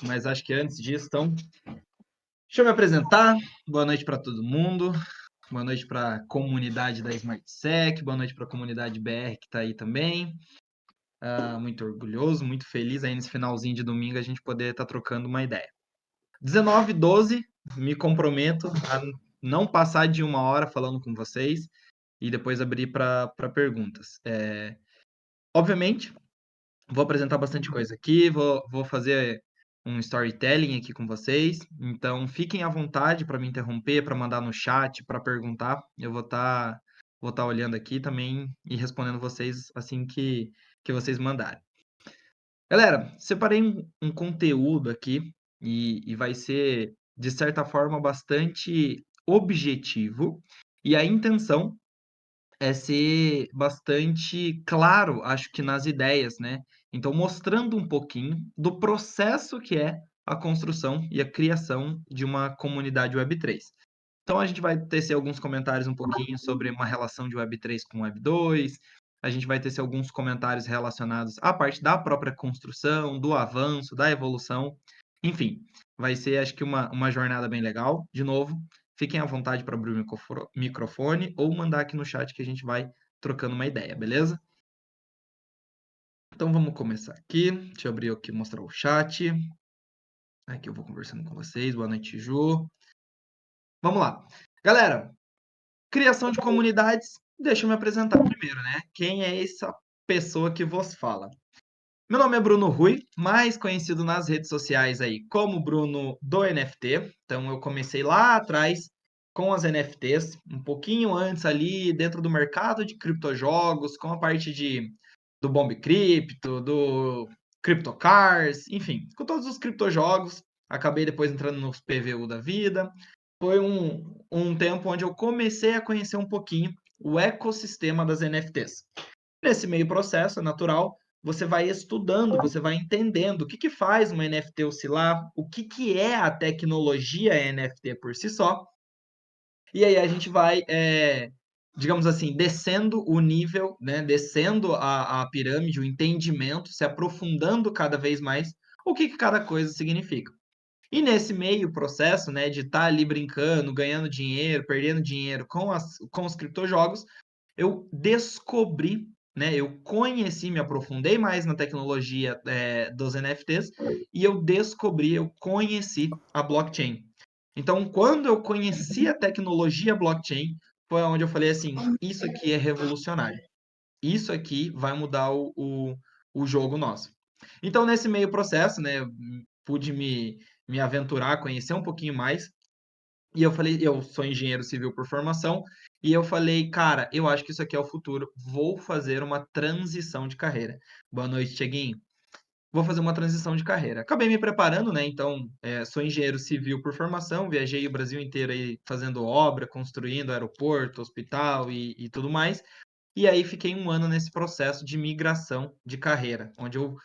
mas acho que antes disso, então, deixa eu me apresentar. Boa noite para todo mundo. Boa noite para a comunidade da SmartSec. Boa noite para a comunidade BR que está aí também. Muito orgulhoso, muito feliz aí nesse finalzinho de domingo a gente poder estar trocando uma ideia. 19h12, me comprometo a não passar de 1 hora falando com vocês e depois abrir para perguntas. Obviamente, vou apresentar bastante coisa aqui, vou fazer um storytelling aqui com vocês, então fiquem à vontade para me interromper, para mandar no chat, para perguntar. Eu vou tá olhando aqui também e respondendo vocês assim que vocês mandarem. Galera, separei um conteúdo aqui e vai ser, de certa forma, bastante objetivo, e a intenção é ser bastante claro, acho que nas ideias, né? Então, mostrando um pouquinho do processo que é a construção e a criação de uma comunidade Web3. Então, a gente vai tecer alguns comentários um pouquinho sobre uma relação de Web3 com Web2, a gente vai tecer alguns comentários relacionados à parte da própria construção, do avanço, da evolução, enfim, vai ser, acho que, uma jornada bem legal. De novo, fiquem à vontade para abrir o microfone ou mandar aqui no chat que a gente vai trocando uma ideia, beleza? Então, vamos começar aqui. Deixa eu abrir aqui e mostrar o chat. Aqui eu vou conversando com vocês. Boa noite, Ju. Vamos lá. Galera, criação de comunidades, deixa eu me apresentar primeiro, né? Quem é essa pessoa que vos fala? Meu nome é Bruno Rui, mais conhecido nas redes sociais aí como Bruno do NFT. Então eu comecei lá atrás com as NFTs, um pouquinho antes ali dentro do mercado de criptojogos, com a parte do Bomb Crypto, do CryptoCars, enfim, com todos os criptojogos. Acabei depois entrando nos PVU da vida. Foi um tempo onde eu comecei a conhecer um pouquinho o ecossistema das NFTs. Nesse meio processo, é natural, você vai estudando, você vai entendendo o que faz uma NFT oscilar, o que é a tecnologia NFT por si só, e aí a gente vai, digamos assim, descendo o nível, né, descendo a pirâmide, o entendimento, se aprofundando cada vez mais o que cada coisa significa. E nesse meio processo, né, de estar ali brincando, ganhando dinheiro, perdendo dinheiro com os criptojogos, eu descobri, né, eu conheci, me aprofundei mais na tecnologia dos NFTs e eu conheci a blockchain. Então, quando eu conheci a tecnologia blockchain, foi onde eu falei assim, isso aqui é revolucionário. Isso aqui vai mudar o jogo nosso. Então, nesse meio processo, né, eu pude me aventurar, conhecer um pouquinho mais. E eu falei, eu sou engenheiro civil por formação, e eu falei, cara, eu acho que isso aqui é o futuro. Vou fazer uma transição de carreira. Boa noite, Tiaguinho. Vou fazer uma transição de carreira. Acabei me preparando, né? Então, sou engenheiro civil por formação, viajei o Brasil inteiro aí fazendo obra, construindo aeroporto, hospital e tudo mais. E aí fiquei 1 ano nesse processo de migração de carreira, onde eu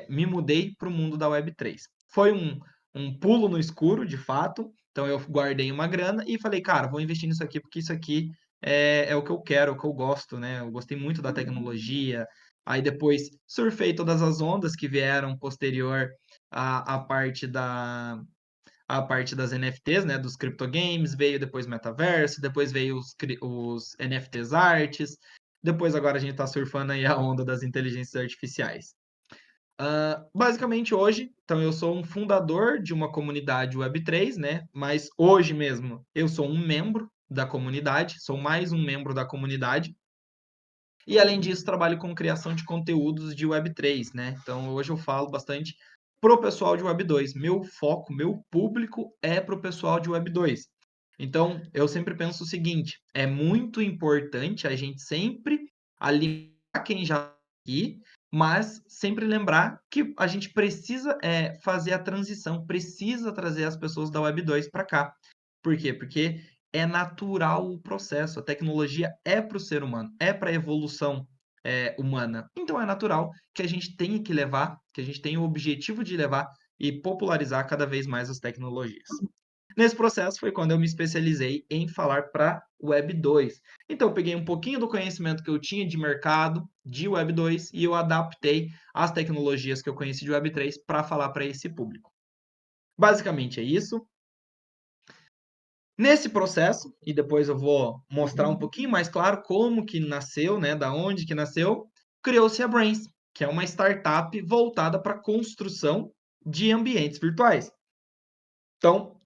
me mudei para o mundo da Web3. Foi um pulo no escuro, de fato. Então eu guardei uma grana e falei, cara, vou investir nisso aqui, porque isso aqui é o que eu quero, é o que eu gosto, né? Eu gostei muito da tecnologia. Aí depois surfei todas as ondas que vieram posterior à parte a parte das NFTs, né, dos criptogames, veio depois metaverso, depois veio os NFTs artes, depois agora a gente está surfando aí a onda das inteligências artificiais. Basicamente hoje, então eu sou um fundador de uma comunidade Web3, né, mas hoje mesmo eu sou um membro da comunidade, sou mais um membro da comunidade, e além disso trabalho com criação de conteúdos de Web3, né, então hoje eu falo bastante pro pessoal de Web2. Meu foco, meu público é pro pessoal de Web2. Então, eu sempre penso o seguinte: é muito importante a gente sempre alimentar quem já está aqui, mas sempre lembrar que a gente precisa fazer a transição, precisa trazer as pessoas da Web2 para cá. Por quê? Porque é natural o processo, a tecnologia é para o ser humano, é para a evolução humana. Então é natural que a gente tenha que levar, que a gente tenha o objetivo de levar e popularizar cada vez mais as tecnologias. Nesse processo foi quando eu me especializei em falar para Web 2. Então eu peguei um pouquinho do conhecimento que eu tinha de mercado, de Web 2, e eu adaptei as tecnologias que eu conheci de Web 3 para falar para esse público. Basicamente é isso. Nesse processo, e depois eu vou mostrar um pouquinho mais claro como que nasceu, né, da onde que nasceu, criou-se a Brains, que é uma startup voltada para a construção de ambientes virtuais. Então,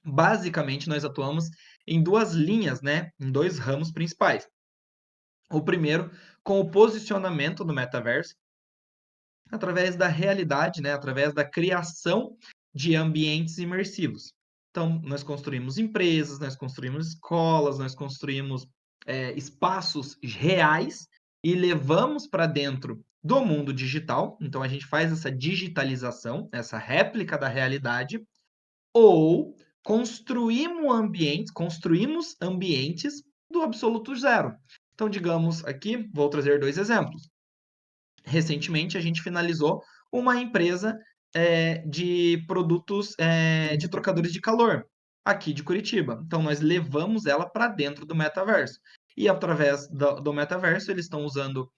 basicamente, nós atuamos em duas linhas, né, em dois ramos principais. O primeiro, com o posicionamento do metaverso, através da realidade, né, através da criação de ambientes imersivos. Então, nós construímos empresas, nós construímos escolas, nós construímos espaços reais e levamos para dentro do mundo digital. Então, a gente faz essa digitalização, essa réplica da realidade, ou construímos ambientes do absoluto zero. Então, digamos aqui, vou trazer dois exemplos. Recentemente, a gente finalizou uma empresa de produtos de trocadores de calor aqui de Curitiba. Então, nós levamos ela para dentro do metaverso. E através do metaverso, eles estão usando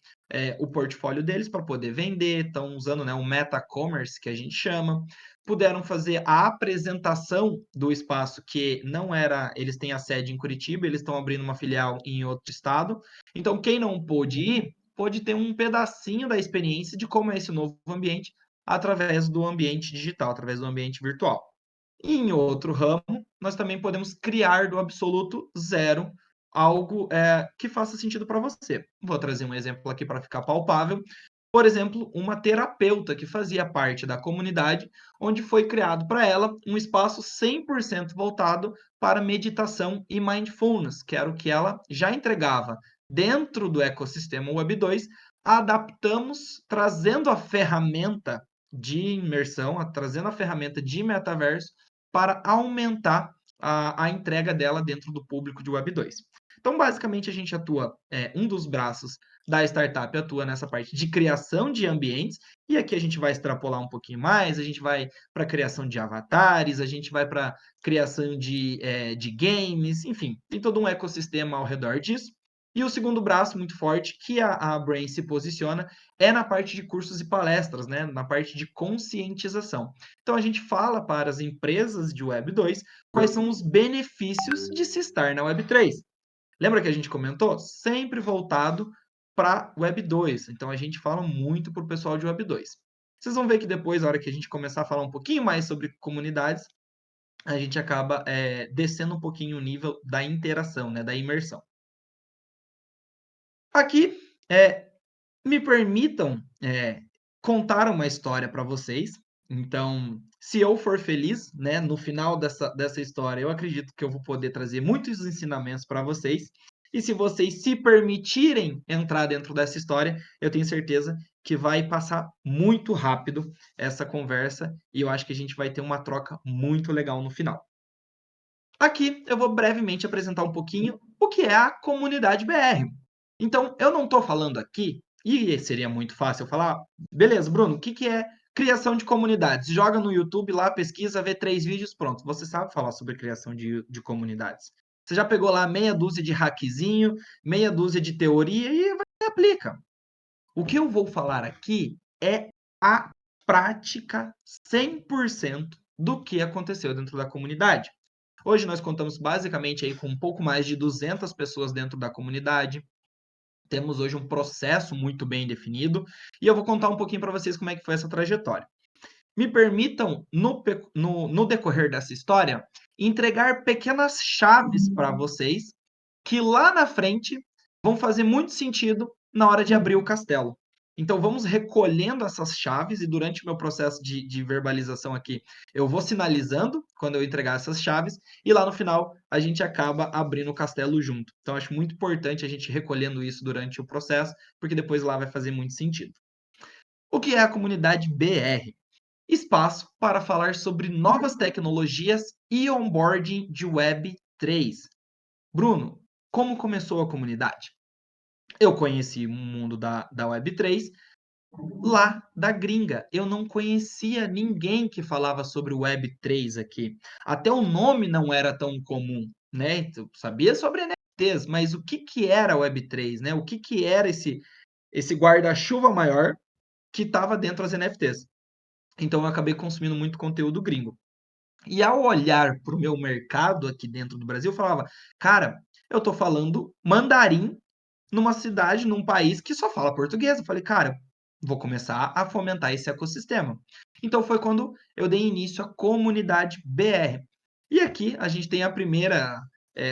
o portfólio deles para poder vender, estão usando, né, o meta-commerce, que a gente chama. Puderam fazer a apresentação do espaço, que não era. Eles têm a sede em Curitiba, eles estão abrindo uma filial em outro estado. Então, quem não pôde ir, pode ter um pedacinho da experiência de como é esse novo ambiente através do ambiente digital, através do ambiente virtual. E em outro ramo, nós também podemos criar do absoluto zero algo que faça sentido para você. Vou trazer um exemplo aqui para ficar palpável. Por exemplo, uma terapeuta que fazia parte da comunidade, onde foi criado para ela um espaço 100% voltado para meditação e mindfulness, que era o que ela já entregava dentro do ecossistema Web2, adaptamos, trazendo a ferramenta de imersão, trazendo a ferramenta de metaverso para aumentar a entrega dela dentro do público de Web2. Então, basicamente, a gente atua, um dos braços da startup atua nessa parte de criação de ambientes, e aqui a gente vai extrapolar um pouquinho mais, a gente vai para a criação de avatares, a gente vai para a criação de games, enfim, tem todo um ecossistema ao redor disso. E o segundo braço muito forte que a Brain se posiciona é na parte de cursos e palestras, né? Na parte de conscientização. Então a gente fala para as empresas de Web 2 quais são os benefícios de se estar na Web 3. Lembra que a gente comentou? Sempre voltado para Web 2. Então a gente fala muito para o pessoal de Web 2. Vocês vão ver que depois, na hora que a gente começar a falar um pouquinho mais sobre comunidades, a gente acaba descendo um pouquinho o nível da interação, né, da imersão. Aqui, me permitam contar uma história para vocês. Então, se eu for feliz, né, no final dessa história, eu acredito que eu vou poder trazer muitos ensinamentos para vocês. E se vocês se permitirem entrar dentro dessa história, eu tenho certeza que vai passar muito rápido essa conversa e eu acho que a gente vai ter uma troca muito legal no final. Aqui eu vou brevemente apresentar um pouquinho o que é a comunidade BR. Então, eu não estou falando aqui, e seria muito fácil eu falar, beleza, Bruno, o que, que é criação de comunidades? Joga no YouTube lá, pesquisa, vê 3 vídeos, pronto. Você sabe falar sobre criação de comunidades. Você já pegou lá meia dúzia de hackzinho, meia dúzia de teoria e vai e aplica. O que eu vou falar aqui é a prática 100% do que aconteceu dentro da comunidade. Hoje nós contamos basicamente aí com um pouco mais de 200 pessoas dentro da comunidade. Temos hoje um processo muito bem definido e eu vou contar um pouquinho para vocês como é que foi essa trajetória. Me permitam, no decorrer dessa história, entregar pequenas chaves para vocês que lá na frente vão fazer muito sentido na hora de abrir o castelo. Então, vamos recolhendo essas chaves e durante o meu processo de verbalização aqui, eu vou sinalizando quando eu entregar essas chaves e lá no final a gente acaba abrindo o castelo junto. Então, acho muito importante a gente recolhendo isso durante o processo, porque depois lá vai fazer muito sentido. O que é a comunidade BR? Espaço para falar sobre novas tecnologias e onboarding de Web3. Bruno, como começou a comunidade? Eu conheci o mundo da Web3 lá da gringa. Eu não conhecia ninguém que falava sobre o Web3 aqui. Até o nome não era tão comum, né? Eu sabia sobre NFTs, mas o que, que era Web3, né? O que, que era esse guarda-chuva maior que estava dentro das NFTs? Então eu acabei consumindo muito conteúdo gringo. E ao olhar para o meu mercado aqui dentro do Brasil, eu falava: "Cara, eu estou falando mandarim numa cidade, num país que só fala português". Eu falei: "Cara, vou começar a fomentar esse ecossistema". Então foi quando eu dei início à comunidade BR. E aqui a gente tem a primeira,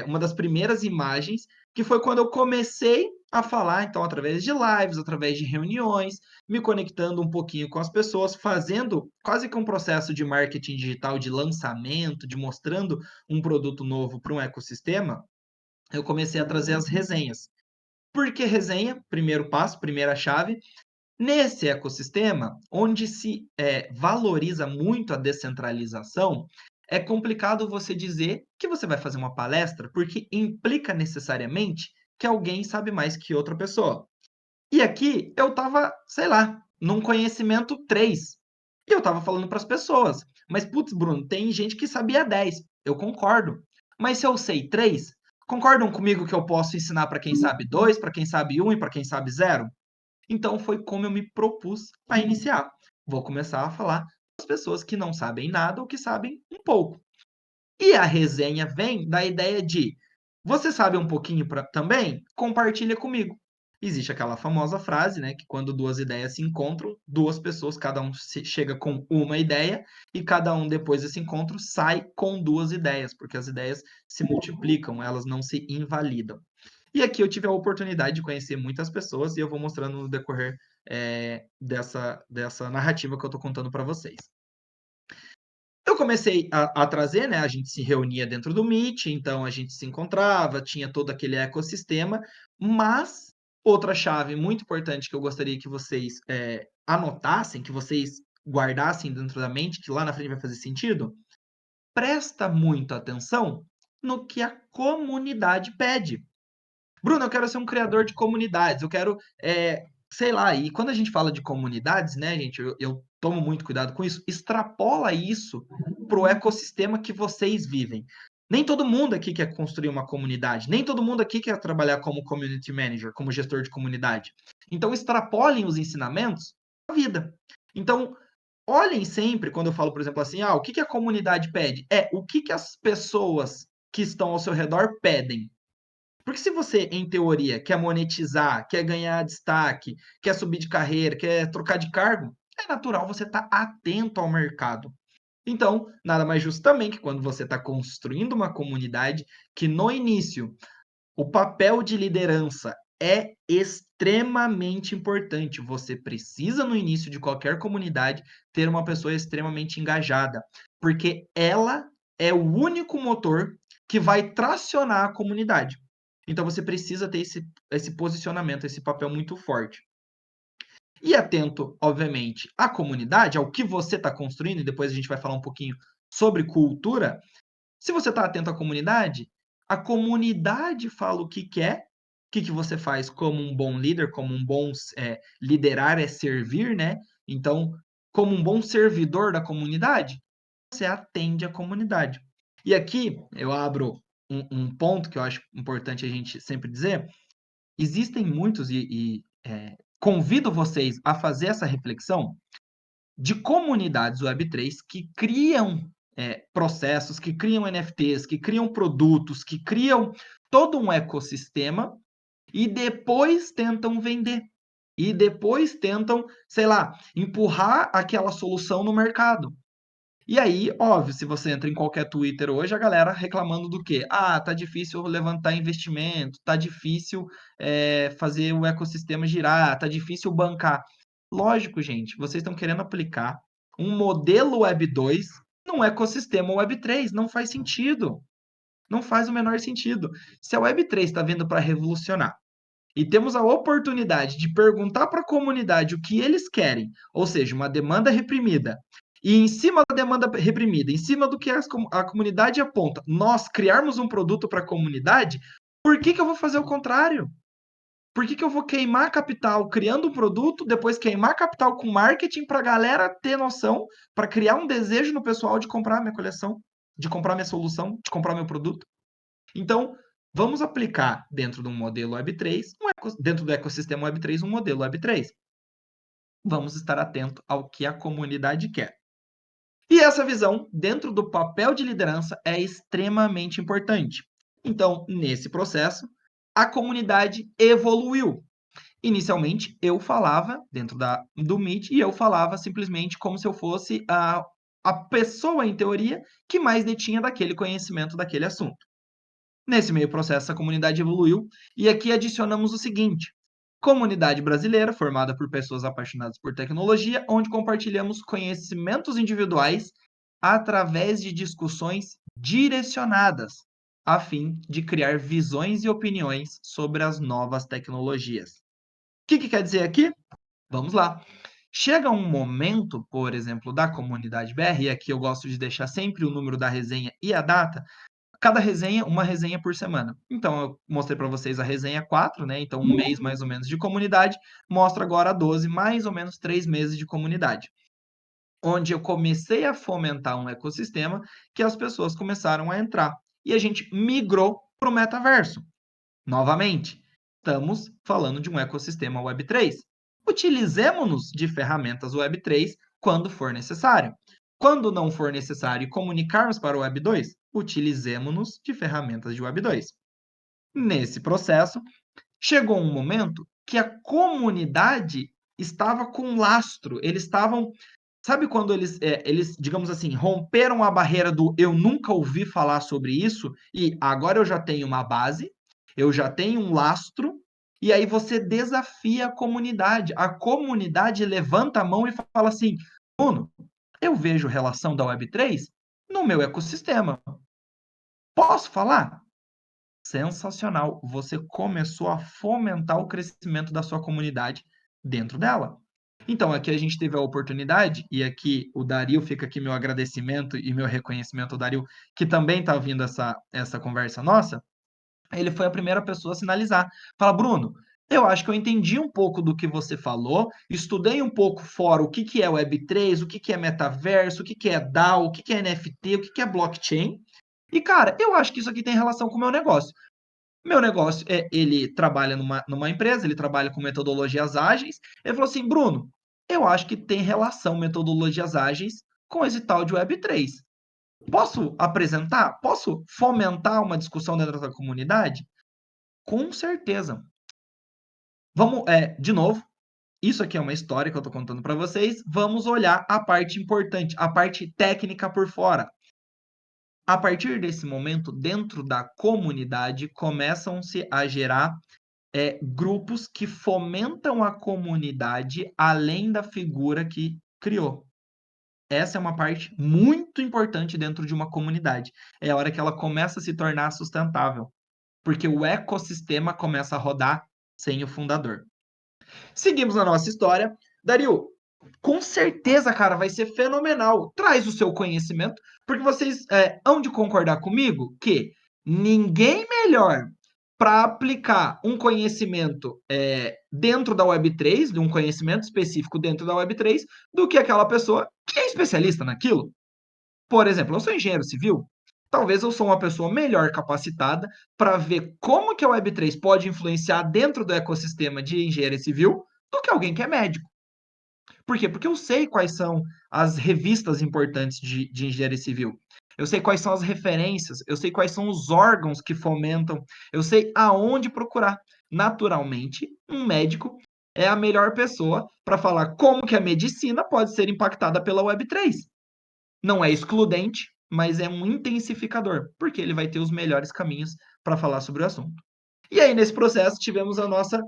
uma das primeiras imagens, que foi quando eu comecei a falar, então, através de lives, através de reuniões, me conectando um pouquinho com as pessoas, fazendo quase que um processo de marketing digital, de lançamento, de mostrando um produto novo para um ecossistema, eu comecei a trazer as resenhas. Por que resenha? Primeiro passo, primeira chave. Nesse ecossistema, onde se valoriza muito a descentralização, é complicado você dizer que você vai fazer uma palestra, porque implica necessariamente que alguém sabe mais que outra pessoa. E aqui eu estava, sei lá, num conhecimento 3. E eu estava falando para as pessoas. Mas, putz, Bruno, tem gente que sabia 10. Eu concordo. Mas se eu sei 3, concordam comigo que eu posso ensinar para quem sabe 2, para quem sabe 1 e para quem sabe 0? Então foi como eu me propus a iniciar. Vou começar a falar para as pessoas que não sabem nada ou que sabem um pouco. E a resenha vem da ideia de: você sabe um pouquinho também? Compartilha comigo. Existe aquela famosa frase, né, que quando duas ideias se encontram, duas pessoas, cada um chega com uma ideia e cada um depois desse encontro sai com duas ideias, porque as ideias se multiplicam, elas não se invalidam. E aqui eu tive a oportunidade de conhecer muitas pessoas e eu vou mostrando no decorrer dessa narrativa que eu estou contando para vocês. Eu comecei a trazer, né, a gente se reunia dentro do Meet, então a gente se encontrava, tinha todo aquele ecossistema, mas outra chave muito importante que eu gostaria que vocês, anotassem, que vocês guardassem dentro da mente, que lá na frente vai fazer sentido, presta muito atenção no que a comunidade pede. Bruno, eu quero ser um criador de comunidades, eu quero, sei lá, e quando a gente fala de comunidades, né, gente, eu tomo muito cuidado com isso, extrapola isso para o ecossistema que vocês vivem. Nem todo mundo aqui quer construir uma comunidade, nem todo mundo aqui quer trabalhar como community manager, como gestor de comunidade. Então, extrapolem os ensinamentos à vida. Então, olhem sempre, quando eu falo, por exemplo, assim, o que que a comunidade pede? O que que as pessoas que estão ao seu redor pedem. Porque se você, em teoria, quer monetizar, quer ganhar destaque, quer subir de carreira, quer trocar de cargo, é natural você estar atento ao mercado. Então, nada mais justo também que quando você está construindo uma comunidade, que no início o papel de liderança é extremamente importante. Você precisa, no início de qualquer comunidade, ter uma pessoa extremamente engajada, porque ela é o único motor que vai tracionar a comunidade. Então, você precisa ter esse posicionamento, esse papel muito forte. E atento, obviamente, à comunidade, ao que você está construindo, e depois a gente vai falar um pouquinho sobre cultura. Se você está atento à comunidade, a comunidade fala o que quer, o que que você faz como um bom líder, como um bom liderar é servir, né? Então, como um bom servidor da comunidade, você atende a comunidade. E aqui eu abro um ponto que eu acho importante a gente sempre dizer. Existem muitos, convido vocês a fazer essa reflexão de comunidades Web3 que criam processos, que criam NFTs, que criam produtos, que criam todo um ecossistema e depois tentam vender. E depois tentam, sei lá, empurrar aquela solução no mercado. E aí, óbvio, se você entra em qualquer Twitter hoje, a galera reclamando do quê? Tá difícil levantar investimento, tá difícil fazer o ecossistema girar, tá difícil bancar. Lógico, gente, vocês estão querendo aplicar um modelo Web 2 num ecossistema Web 3. Não faz sentido. Não faz o menor sentido. Se a Web 3 está vindo para revolucionar e temos a oportunidade de perguntar para a comunidade o que eles querem, ou seja, uma demanda reprimida, e em cima da demanda reprimida, em cima do que a comunidade aponta, nós criarmos um produto para a comunidade, por que que eu vou fazer o contrário? Por que que eu vou queimar capital criando um produto, depois queimar capital com marketing para a galera ter noção, para criar um desejo no pessoal de comprar minha coleção, de comprar minha solução, de comprar meu produto? Então, vamos aplicar dentro de um modelo Web3, dentro do ecossistema Web3, um modelo Web3. Vamos estar atento ao que a comunidade quer. E essa visão, dentro do papel de liderança, é extremamente importante. Então, nesse processo, a comunidade evoluiu. Inicialmente, eu falava dentro do Meet e eu falava simplesmente como se eu fosse a pessoa, em teoria, que mais detinha daquele conhecimento daquele assunto. Nesse meio processo, a comunidade evoluiu e aqui adicionamos o seguinte: comunidade brasileira, formada por pessoas apaixonadas por tecnologia, onde compartilhamos conhecimentos individuais através de discussões direcionadas, a fim de criar visões e opiniões sobre as novas tecnologias. O que quer dizer aqui? Vamos lá. Chega um momento, por exemplo, da comunidade BR, e aqui eu gosto de deixar sempre o número da resenha e a data, cada resenha, uma resenha por semana. Então, eu mostrei para vocês a resenha 4, né? Então, um mês mais ou menos de comunidade. Mostro agora a 12, mais ou menos 3 meses de comunidade. Onde eu comecei a fomentar um ecossistema que as pessoas começaram a entrar. E a gente migrou para o metaverso. Novamente, estamos falando de um ecossistema Web3. Utilizemos-nos de ferramentas Web3 quando for necessário. Quando não for necessário comunicarmos para o Web2, utilizemos-nos de ferramentas de Web2. Nesse processo, chegou um momento que a comunidade estava com lastro, eles estavam. Sabe quando eles, digamos assim, romperam a barreira do eu nunca ouvi falar sobre isso e agora eu já tenho uma base, eu já tenho um lastro, e aí você desafia a comunidade. A comunidade levanta a mão e fala assim: Bruno, eu vejo relação da Web3 no meu ecossistema. Posso falar? Sensacional. Você começou a fomentar o crescimento da sua comunidade dentro dela. Então, aqui a gente teve a oportunidade, e aqui o Dario, fica aqui meu agradecimento e meu reconhecimento ao Dario, que também está ouvindo essa conversa nossa. Ele foi a primeira pessoa a sinalizar. Fala, Bruno, eu acho que eu entendi um pouco do que você falou, estudei um pouco fora o que é Web3, o que é metaverso, o que é DAO, o que é NFT, o que é blockchain. E, cara, eu acho que isso aqui tem relação com o meu negócio. Meu negócio ele trabalha numa empresa, ele trabalha com metodologias ágeis. Ele falou assim: Bruno, eu acho que tem relação metodologias ágeis com esse tal de Web3. Posso apresentar? Posso fomentar uma discussão dentro da comunidade? Com certeza. Vamos, de novo, isso aqui é uma história que eu estou contando para vocês. Vamos olhar a parte importante, a parte técnica por fora. A partir desse momento, dentro da comunidade, começam-se a gerar grupos que fomentam a comunidade além da figura que criou. Essa é uma parte muito importante dentro de uma comunidade. É a hora que ela começa a se tornar sustentável, porque o ecossistema começa a rodar sem o fundador. Seguimos na nossa história. Dario, com certeza, cara, vai ser fenomenal. Traz o seu conhecimento, porque vocês hão de concordar comigo que ninguém melhor para aplicar um conhecimento dentro da Web3, de um conhecimento específico dentro da Web3, do que aquela pessoa que é especialista naquilo. Por exemplo, eu sou engenheiro civil, talvez eu sou uma pessoa melhor capacitada para ver como que a Web3 pode influenciar dentro do ecossistema de engenharia civil do que alguém que é médico. Por quê? Porque eu sei quais são as revistas importantes de engenharia civil. Eu sei quais são as referências, eu sei quais são os órgãos que fomentam, eu sei aonde procurar. Naturalmente, um médico é a melhor pessoa para falar como que a medicina pode ser impactada pela Web3. Não é excludente, mas é um intensificador, porque ele vai ter os melhores caminhos para falar sobre o assunto. E aí, nesse processo, tivemos a nossa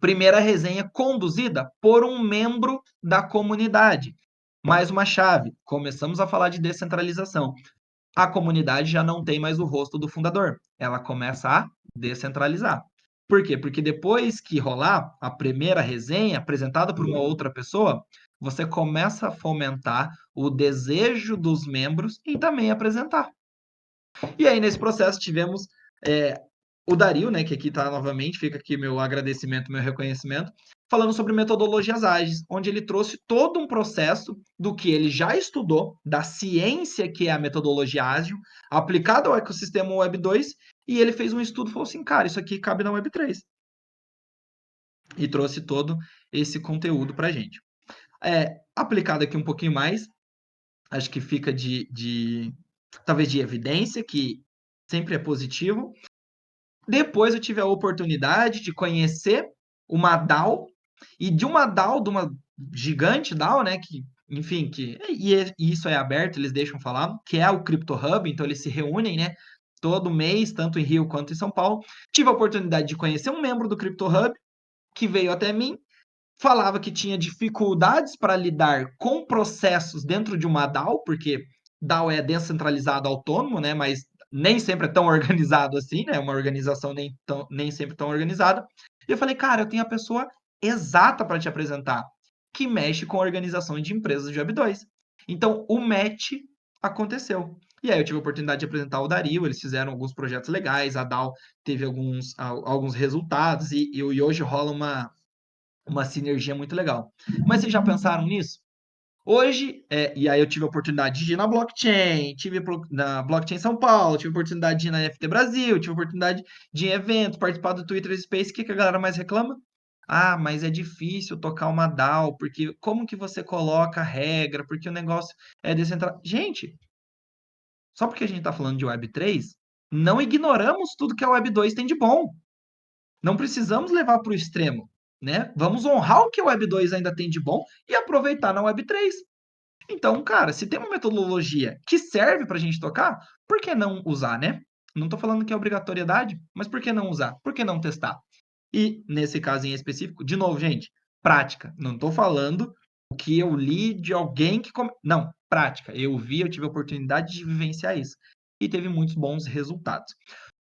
primeira resenha conduzida por um membro da comunidade. Mais uma chave, começamos a falar de descentralização. A comunidade já não tem mais o rosto do fundador, ela começa a descentralizar. Por quê? Porque depois que rolar a primeira resenha apresentada por uma outra pessoa, você começa a fomentar o desejo dos membros em também apresentar. E aí, nesse processo, tivemos o Dario, né, que aqui está novamente, fica aqui meu agradecimento, meu reconhecimento, falando sobre metodologias ágeis, onde ele trouxe todo um processo do que ele já estudou, da ciência que é a metodologia ágil, aplicado ao ecossistema Web 2, e ele fez um estudo e falou assim, cara, isso aqui cabe na Web 3. E trouxe todo esse conteúdo para a gente. Aplicado aqui um pouquinho mais, acho que fica talvez de evidência, que sempre é positivo. Depois eu tive a oportunidade de conhecer uma DAO, e de uma DAO, de uma gigante DAO, né, que, enfim, e isso é aberto, eles deixam falar, que é o Crypto Hub, então eles se reúnem, né, todo mês, tanto em Rio quanto em São Paulo. Tive a oportunidade de conhecer um membro do Crypto Hub, que veio até mim, falava que tinha dificuldades para lidar com processos dentro de uma DAO, porque DAO é descentralizado autônomo, né, mas nem sempre é tão organizado assim, né, uma organização nem sempre tão organizada. E eu falei, cara, eu tenho a pessoa exata para te apresentar, que mexe com a organização de empresas de Web2. Então, o match aconteceu. E aí eu tive a oportunidade de apresentar o Dario, eles fizeram alguns projetos legais, a DAO teve alguns resultados, e hoje rola uma sinergia muito legal. Mas vocês já pensaram nisso? Hoje, e aí eu tive a oportunidade de ir na blockchain, na blockchain São Paulo, tive a oportunidade de ir na FT Brasil, tive a oportunidade de ir em evento, participar do Twitter Space. O que a galera mais reclama? Ah, mas é difícil tocar uma DAO, porque como que você coloca a regra, porque o negócio é descentralizado. Gente, só porque a gente está falando de Web3, não ignoramos tudo que a Web2 tem de bom. Não precisamos levar para o extremo, né? Vamos honrar o que o Web2 ainda tem de bom e aproveitar na Web3. Então, cara, se tem uma metodologia que serve para a gente tocar, por que não usar, né? Não estou falando que é obrigatoriedade, mas por que não usar? Por que não testar? E, nesse caso em específico, de novo, gente, prática. Não estou falando o que eu li de alguém que... Não, prática. Eu vi, eu tive a oportunidade de vivenciar isso. E teve muitos bons resultados.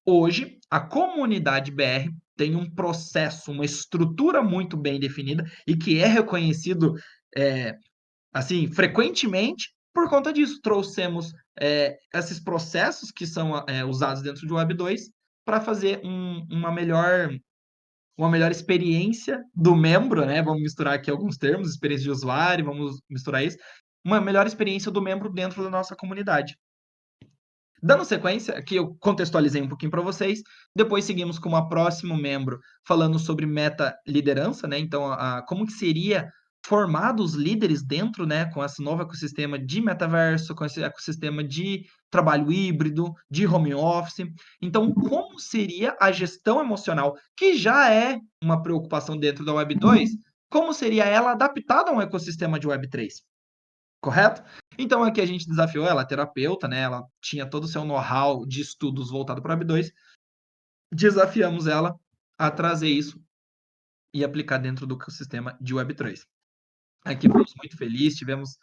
Hoje, a comunidade BR tem um processo, uma estrutura muito bem definida e que é reconhecido assim frequentemente por conta disso. Trouxemos esses processos que são usados dentro do Web2 para fazer uma melhor experiência do membro, né? Vamos misturar aqui alguns termos, experiência de usuário, vamos misturar isso. Uma melhor experiência do membro dentro da nossa comunidade. Dando sequência, aqui eu contextualizei um pouquinho para vocês, depois seguimos com uma próximo membro falando sobre meta-liderança, né? Então, como que seria formado os líderes dentro, né, com esse novo ecossistema de metaverso, com esse ecossistema de trabalho híbrido, de home office. Então, como seria a gestão emocional, que já é uma preocupação dentro da Web2, como seria ela adaptada a um ecossistema de Web3? Correto? Então aqui a gente desafiou ela, terapeuta, né? Ela tinha todo o seu know-how de estudos voltado para o Web2. Desafiamos ela a trazer isso e aplicar dentro do sistema de Web3. Aqui fomos muito felizes, tivemos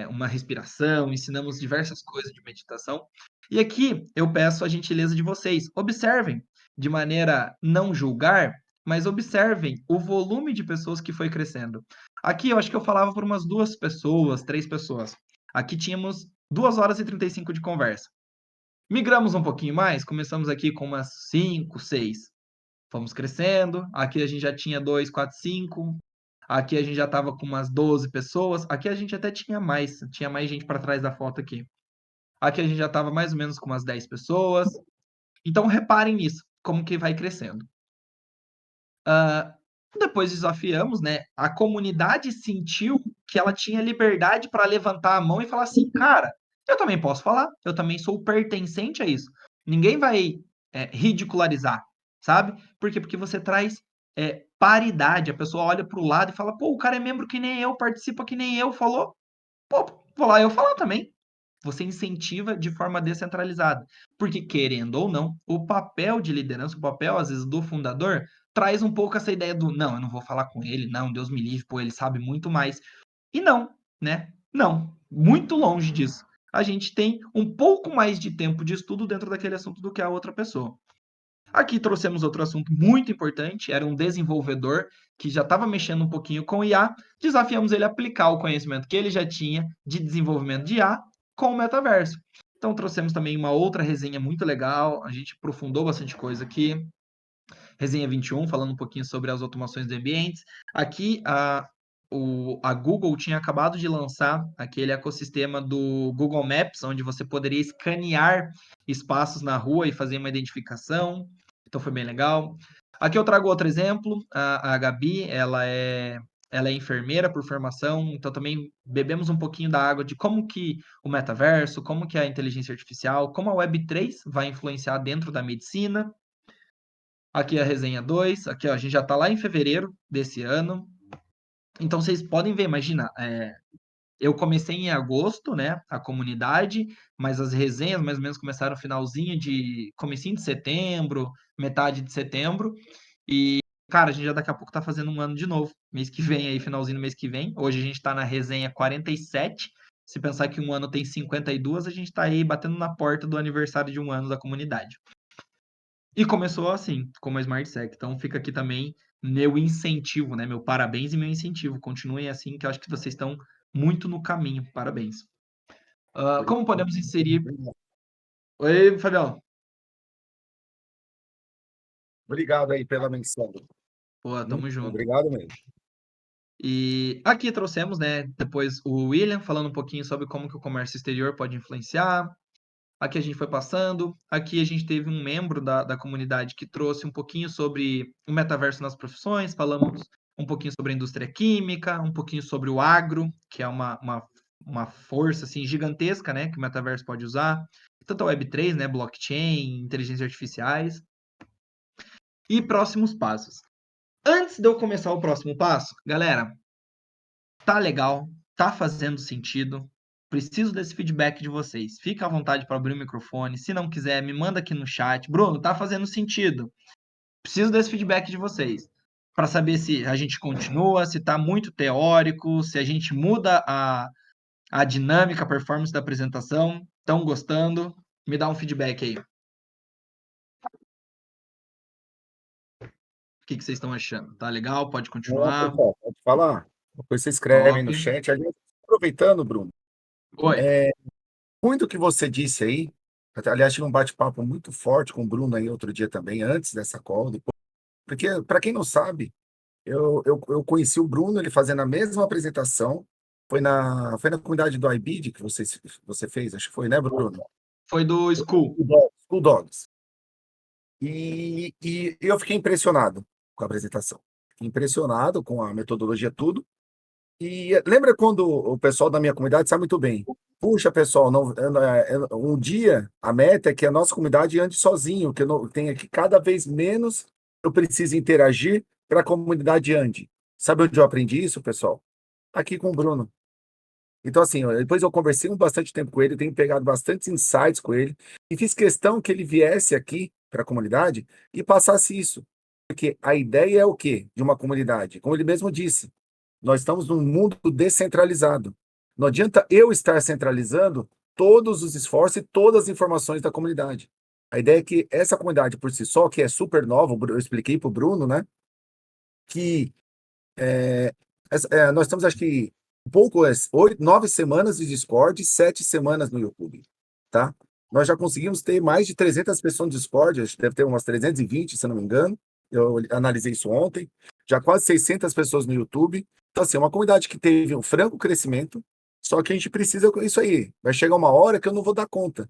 uma respiração, ensinamos diversas coisas de meditação. E aqui eu peço a gentileza de vocês, observem de maneira não julgar, mas observem o volume de pessoas que foi crescendo. Aqui eu acho que eu falava por umas 2 pessoas, 3 pessoas. Aqui tínhamos 2 horas e 35 de conversa. Migramos um pouquinho mais, começamos aqui com umas 5, 6. Fomos crescendo, aqui a gente já tinha 2, 4, 5. Aqui a gente já estava com umas 12 pessoas. Aqui a gente até tinha mais gente para trás da foto aqui. Aqui a gente já estava mais ou menos com umas 10 pessoas. Então reparem nisso, como que vai crescendo. Depois desafiamos, né? A comunidade sentiu que ela tinha liberdade para levantar a mão e falar assim, cara, eu também posso falar, eu também sou pertencente a isso. Ninguém vai ridicularizar, sabe? Por quê? Porque você traz paridade. A pessoa olha para o lado e fala, pô, o cara é membro que nem eu, participa que nem eu, falou, pô, vou lá eu falar também. Você incentiva de forma descentralizada. Porque, querendo ou não, o papel de liderança, o papel, às vezes, do fundador, traz um pouco essa ideia do, não, eu não vou falar com ele, não, Deus me livre, pô, ele sabe muito mais. E não, né? Não, muito longe disso. A gente tem um pouco mais de tempo de estudo dentro daquele assunto do que a outra pessoa. Aqui trouxemos outro assunto muito importante, era um desenvolvedor que já estava mexendo um pouquinho com IA, desafiamos ele a aplicar o conhecimento que ele já tinha de desenvolvimento de IA com o metaverso. Então trouxemos também uma outra resenha muito legal, a gente aprofundou bastante coisa aqui. Resenha 21, falando um pouquinho sobre as automações de ambientes. Aqui a Google tinha acabado de lançar aquele ecossistema do Google Maps, onde você poderia escanear espaços na rua e fazer uma identificação. Então foi bem legal. Aqui eu trago outro exemplo. A Gabi, ela é ela é enfermeira por formação, então também bebemos um pouquinho da água de como que o metaverso, como que a inteligência artificial, como a Web3 vai influenciar dentro da medicina. Aqui a resenha 2, aqui ó, a gente já está lá em fevereiro desse ano. Então vocês podem ver, imagina, eu comecei em agosto, né, a comunidade, mas as resenhas mais ou menos começaram comecinho de setembro, metade de setembro, e, cara, a gente já daqui a pouco tá fazendo um ano de novo, mês que vem aí, finalzinho do mês que vem. Hoje a gente tá na resenha 47, se pensar que um ano tem 52, a gente tá aí batendo na porta do aniversário de um ano da comunidade. E começou assim, como a Smart Sec. Então fica aqui também meu incentivo, né? Meu parabéns e meu incentivo. Continuem assim, que eu acho que vocês estão muito no caminho. Parabéns. Como podemos inserir. Oi, Fabião. Obrigado aí pela menção. Pô, Muito tamo junto. obrigado mesmo. E aqui trouxemos, né, depois o William falando um pouquinho sobre como que o comércio exterior pode influenciar. Aqui a gente foi passando. Aqui a gente teve um membro da comunidade que trouxe um pouquinho sobre o metaverso nas profissões. Falamos um pouquinho sobre a indústria química, um pouquinho sobre o agro, que é uma força assim, gigantesca, né, que o metaverso pode usar. Tanto a Web3, né, blockchain, inteligências artificiais. E próximos passos. Antes de eu começar o próximo passo, galera, tá legal, tá fazendo sentido. Preciso desse feedback de vocês. Fica à vontade para abrir o microfone. Se não quiser, me manda aqui no chat. Bruno, tá fazendo sentido. Preciso desse feedback de vocês para saber se a gente continua, se tá muito teórico, se a gente muda a dinâmica, a performance da apresentação. Estão gostando? Me dá um feedback aí. O que vocês estão achando? Tá legal? Pode Não, continuar? pessoal, pode falar. Depois você escreve aí Top. no chat. Aliás, aproveitando, Bruno, Oi. muito que você disse aí, aliás, tive um bate-papo muito forte com o Bruno aí outro dia também, antes dessa call, depois, porque, para quem não sabe, eu conheci o Bruno, ele fazendo a mesma apresentação, foi na comunidade do iBid que você fez, acho que foi, né, Bruno? Foi do School. School Dogs. E eu fiquei impressionado com a apresentação. Fiquei impressionado com a metodologia, tudo. E lembra quando o pessoal da minha comunidade sabe muito bem? Puxa, pessoal, um dia a meta é que a nossa comunidade ande sozinho, que eu não tenha que cada vez menos eu preciso interagir para a comunidade ande. Sabe onde eu aprendi isso, pessoal? Aqui com o Bruno. Então, assim, ó, depois eu conversei bastante tempo com ele, tenho pegado bastantes insights com ele, e fiz questão que ele viesse aqui para a comunidade e passasse isso. Porque a ideia é o quê? De uma comunidade. Como ele mesmo disse, nós estamos num mundo descentralizado. Não adianta eu estar centralizando todos os esforços e todas as informações da comunidade. A ideia é que essa comunidade por si só, que é super nova, eu expliquei para o Bruno, né? Que nós estamos, acho que, um pouco, 9 semanas de Discord e 7 semanas no YouTube, tá? Nós já conseguimos ter mais de 300 pessoas no Discord, acho que deve ter umas 320, se eu não me engano. Eu analisei isso ontem. Já quase 600 pessoas no YouTube. Então, assim, é uma comunidade que teve um franco crescimento, só que a gente precisa com isso aí. Vai chegar uma hora que eu não vou dar conta.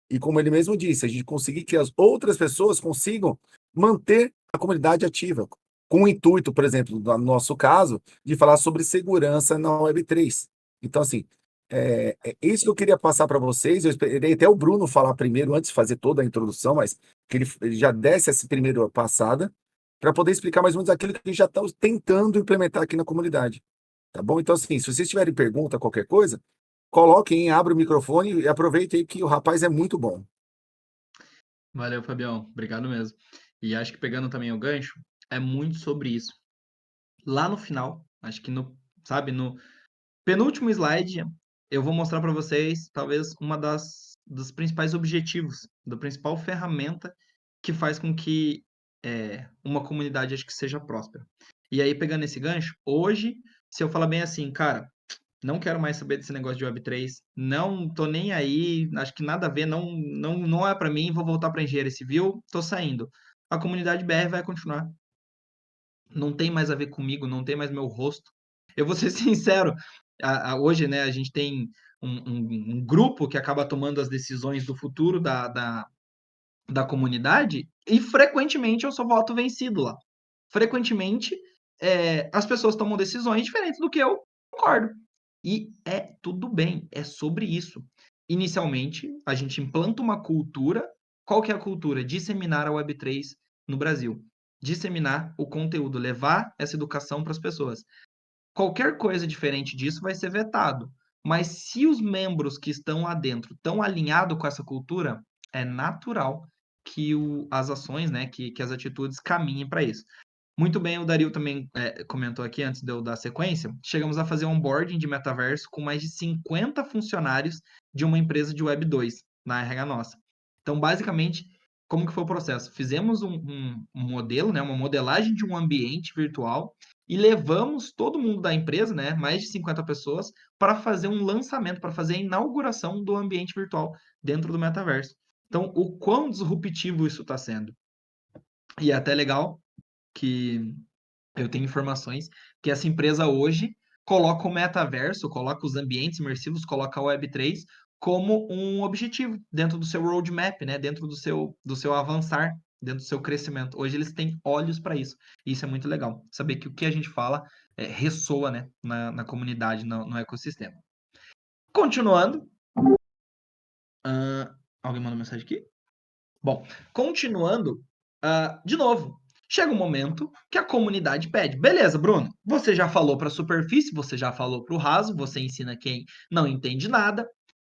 E como ele mesmo disse, a gente conseguir que as outras pessoas consigam manter a comunidade ativa, com o intuito, por exemplo, no nosso caso, de falar sobre segurança na Web3. Então, assim, é isso que eu queria passar para vocês. Eu esperei até o Bruno falar primeiro, antes de fazer toda a introdução, mas que ele já desse essa primeira passada, para poder explicar mais ou menos aquilo que a gente já está tentando implementar aqui na comunidade. Tá bom? Então, assim, se vocês tiverem pergunta, qualquer coisa, coloquem, abra o microfone e aproveitem aí que o rapaz é muito bom. Valeu, Fabião. Obrigado mesmo. E acho que pegando também o gancho, é muito sobre isso. Lá no final, acho que no penúltimo slide, eu vou mostrar para vocês talvez uma dos principais objetivos, da principal ferramenta que faz com que uma comunidade acho que seja próspera. E aí, pegando esse gancho, hoje, se eu falar bem assim, cara, não quero mais saber desse negócio de Web3, não tô nem aí, acho que nada a ver, não é para mim, vou voltar para engenharia civil, tô saindo. A comunidade BR vai continuar. Não tem mais a ver comigo, não tem mais meu rosto. Eu vou ser sincero, hoje, né, a gente tem um grupo que acaba tomando as decisões do futuro da comunidade e frequentemente eu só voto vencido lá. Frequentemente as pessoas tomam decisões diferentes do que eu concordo. E é tudo bem, é sobre isso. Inicialmente, a gente implanta uma cultura. Qual que é a cultura? Disseminar a Web3 no Brasil. Disseminar o conteúdo, levar essa educação para as pessoas. Qualquer coisa diferente disso vai ser vetado. Mas se os membros que estão lá dentro estão alinhados com essa cultura, é natural que as ações, né, que as atitudes caminhem para isso. Muito bem, o Dario também comentou aqui, antes de eu dar sequência, chegamos a fazer um onboarding de metaverso com mais de 50 funcionários de uma empresa de Web 2 na RH nossa. Então, basicamente, como que foi o processo? Fizemos um modelo, né, uma modelagem de um ambiente virtual e levamos todo mundo da empresa, né, mais de 50 pessoas, para fazer um lançamento, para fazer a inauguração do ambiente virtual dentro do metaverso. Então, o quão disruptivo isso está sendo. E é até legal que eu tenho informações que essa empresa hoje coloca o metaverso, coloca os ambientes imersivos, coloca a Web3 como um objetivo dentro do seu roadmap, né? Dentro do seu avançar, dentro do seu crescimento. Hoje eles têm olhos para isso. E isso é muito legal. Saber que o que a gente fala ressoa, né? Na comunidade, no ecossistema. Continuando. Alguém mandou mensagem aqui? Bom, continuando, de novo, chega um momento que a comunidade pede. Beleza, Bruno, você já falou para a superfície, você já falou para o raso, você ensina quem não entende nada.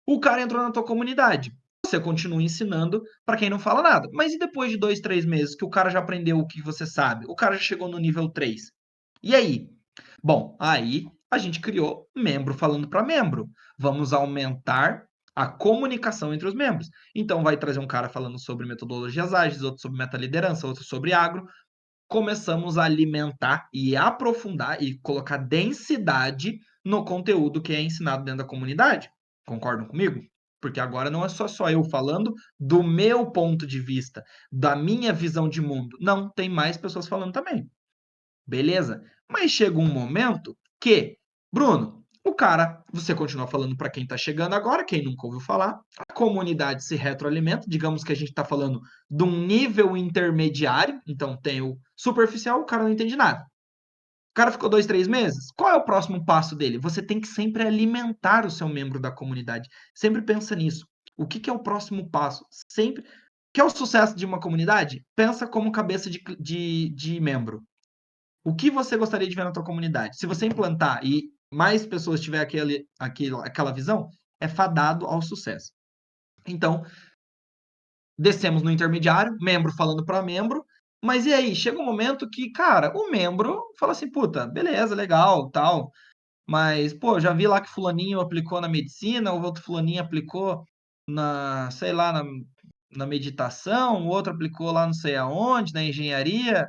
O cara entrou na tua comunidade. Você continua ensinando para quem não fala nada. Mas e depois de 2, 3 meses que o cara já aprendeu o que você sabe? O cara já chegou no nível 3. E aí? Bom, aí a gente criou membro falando para membro. Vamos aumentar a comunicação entre os membros. Então, vai trazer um cara falando sobre metodologias ágeis, outro sobre metaliderança, outro sobre agro. Começamos a alimentar e aprofundar e colocar densidade no conteúdo que é ensinado dentro da comunidade. Concordam comigo? Porque agora não é só eu falando do meu ponto de vista, da minha visão de mundo. Não, tem mais pessoas falando também. Beleza? Mas chega um momento que, Bruno, o cara, você continua falando para quem está chegando agora, quem nunca ouviu falar, a comunidade se retroalimenta, digamos que a gente está falando de um nível intermediário, então tem o superficial, o cara não entende nada. O cara ficou 2, 3 meses, qual é o próximo passo dele? Você tem que sempre alimentar o seu membro da comunidade, sempre pensa nisso. O que é o próximo passo? Sempre. Quer o sucesso de uma comunidade? Pensa como cabeça de membro. O que você gostaria de ver na tua comunidade? Se você implantar e mais pessoas tiver aquela visão, é fadado ao sucesso. Então, descemos no intermediário, membro falando para membro, mas e aí? Chega um momento que, cara, o membro fala assim, puta, beleza, legal, tal, mas, pô, já vi lá que fulaninho aplicou na medicina, o outro fulaninho aplicou sei lá, na meditação, o outro aplicou lá não sei aonde, na engenharia.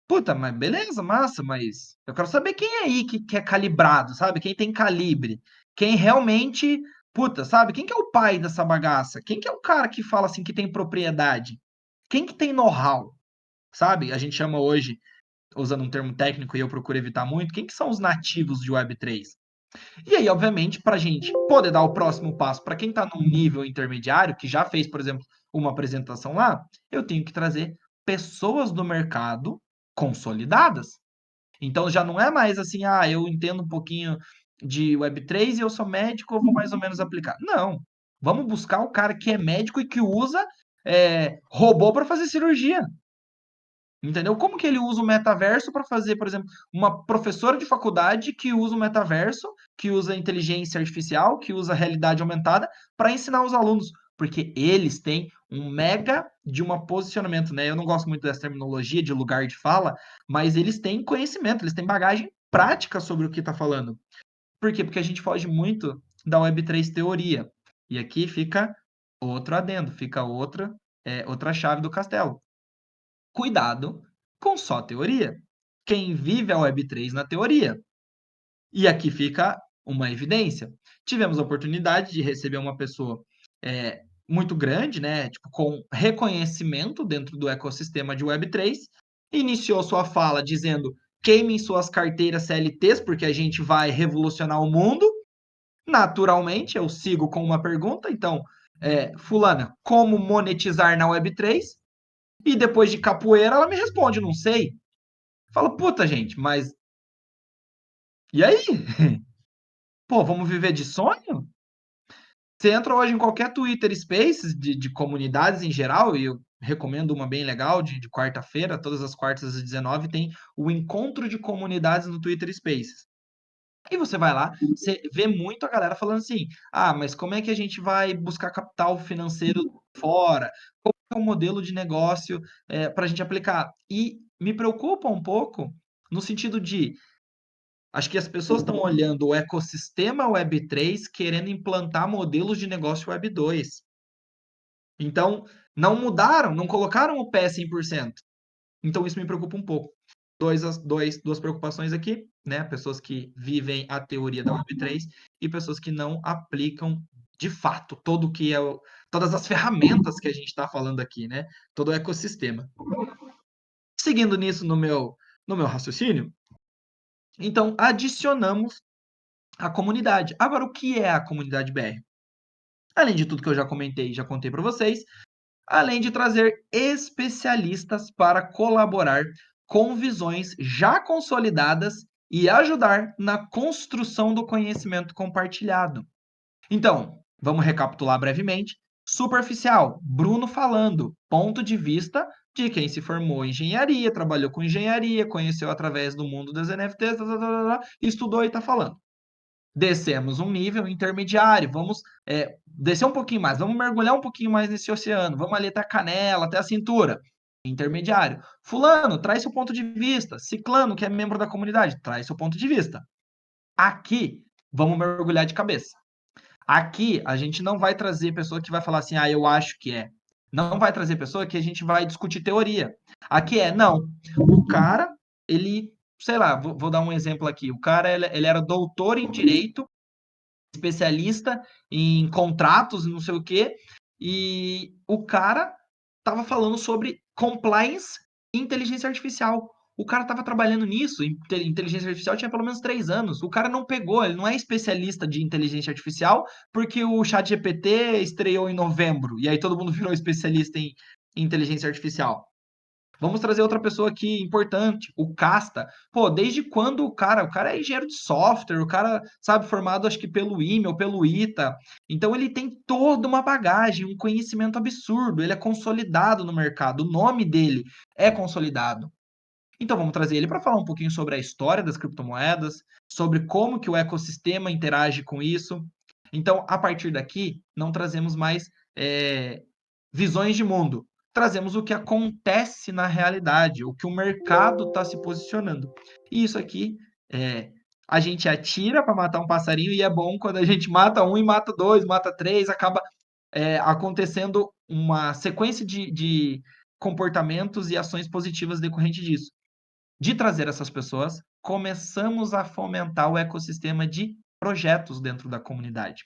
Puta, mas beleza, massa, mas eu quero saber quem é aí que é calibrado, sabe? Quem tem calibre, quem realmente, puta, sabe? Quem que é o pai dessa bagaça? Quem que é o cara que fala assim que tem propriedade? Quem que tem know-how, sabe? A gente chama hoje, usando um termo técnico e eu procuro evitar muito, quem que são os nativos de Web3? E aí, obviamente, para a gente poder dar o próximo passo para quem está num nível intermediário, que já fez, por exemplo, uma apresentação lá, eu tenho que trazer pessoas do mercado consolidadas. Então já não é mais assim, eu entendo um pouquinho de Web3 e eu sou médico, eu vou mais ou menos aplicar. Não. Vamos buscar o cara que é médico e que usa robô para fazer cirurgia. Entendeu? Como que ele usa o metaverso para fazer, por exemplo, uma professora de faculdade que usa o metaverso, que usa inteligência artificial, que usa realidade aumentada para ensinar os alunos, porque eles têm um mega de um posicionamento, né? Eu não gosto muito dessa terminologia de lugar de fala, mas eles têm conhecimento, eles têm bagagem prática sobre o que está falando. Por quê? Porque a gente foge muito da Web3 teoria. E aqui fica outro adendo, fica outra chave do castelo. Cuidado com só teoria. Quem vive a Web3 na teoria. E aqui fica uma evidência. Tivemos a oportunidade de receber uma pessoa muito grande, né, tipo, com reconhecimento dentro do ecossistema de Web3, iniciou sua fala dizendo: queimem suas carteiras CLTs, porque a gente vai revolucionar o mundo. Naturalmente, eu sigo com uma pergunta, então, fulana, como monetizar na Web3? E depois de capoeira, ela me responde, não sei. Fala, puta, gente, mas e aí? Pô, vamos viver de sonho? Você entra hoje em qualquer Twitter Spaces de comunidades em geral, e eu recomendo uma bem legal de quarta-feira, todas as quartas às 19 tem o encontro de comunidades no Twitter Spaces. E você vai lá, você vê muito a galera falando assim: ah, mas como é que a gente vai buscar capital financeiro fora? Qual é o modelo de negócio para a gente aplicar? E me preocupa um pouco no sentido de acho que as pessoas estão olhando o ecossistema Web3 querendo implantar modelos de negócio Web2. Então, não mudaram, não colocaram o pé 100%. Então, isso me preocupa um pouco. Duas preocupações aqui, né? Pessoas que vivem a teoria da Web3 e pessoas que não aplicam de fato todas as ferramentas que a gente está falando aqui, né? Todo o ecossistema. Seguindo nisso no meu raciocínio, então adicionamos a comunidade. Agora, o que é a comunidade BR? Além de tudo que eu já comentei, já contei para vocês, além de trazer especialistas para colaborar com visões já consolidadas e ajudar na construção do conhecimento compartilhado. Então, vamos recapitular brevemente. Superficial, Bruno falando, ponto de vista de quem se formou em engenharia, trabalhou com engenharia, conheceu através do mundo das NFTs, estudou e está falando. Descemos um nível intermediário, vamos descer um pouquinho mais, vamos mergulhar um pouquinho mais nesse oceano, vamos ali até a canela, até a cintura. Intermediário. Fulano, traz seu ponto de vista. Ciclano, que é membro da comunidade, traz seu ponto de vista. Aqui, vamos mergulhar de cabeça. Aqui, a gente não vai trazer pessoa que vai falar assim, ah, eu acho que é. Não vai trazer pessoa que a gente vai discutir teoria. Aqui não. O cara, ele, sei lá, vou dar um exemplo aqui. O cara, ele era doutor em Direito, especialista em contratos, não sei o quê, e o cara estava falando sobre compliance e inteligência artificial. O cara estava trabalhando nisso, inteligência artificial tinha pelo menos 3 anos. O cara não pegou, ele não é especialista de inteligência artificial, porque o ChatGPT estreou em novembro, e aí todo mundo virou especialista em inteligência artificial. Vamos trazer outra pessoa aqui importante, o Casta. Pô, desde quando o cara é engenheiro de software, o cara, sabe, formado acho que pelo IME ou pelo ITA. Então ele tem toda uma bagagem, um conhecimento absurdo, ele é consolidado no mercado, o nome dele é consolidado. Então vamos trazer ele para falar um pouquinho sobre a história das criptomoedas, sobre como que o ecossistema interage com isso. Então, a partir daqui, não trazemos mais visões de mundo. Trazemos o que acontece na realidade, o que o mercado está se posicionando. E isso aqui a gente atira para matar um passarinho e é bom quando a gente mata um e mata dois, mata três, acaba acontecendo uma sequência de comportamentos e ações positivas decorrente disso. De trazer essas pessoas, começamos a fomentar o ecossistema de projetos dentro da comunidade.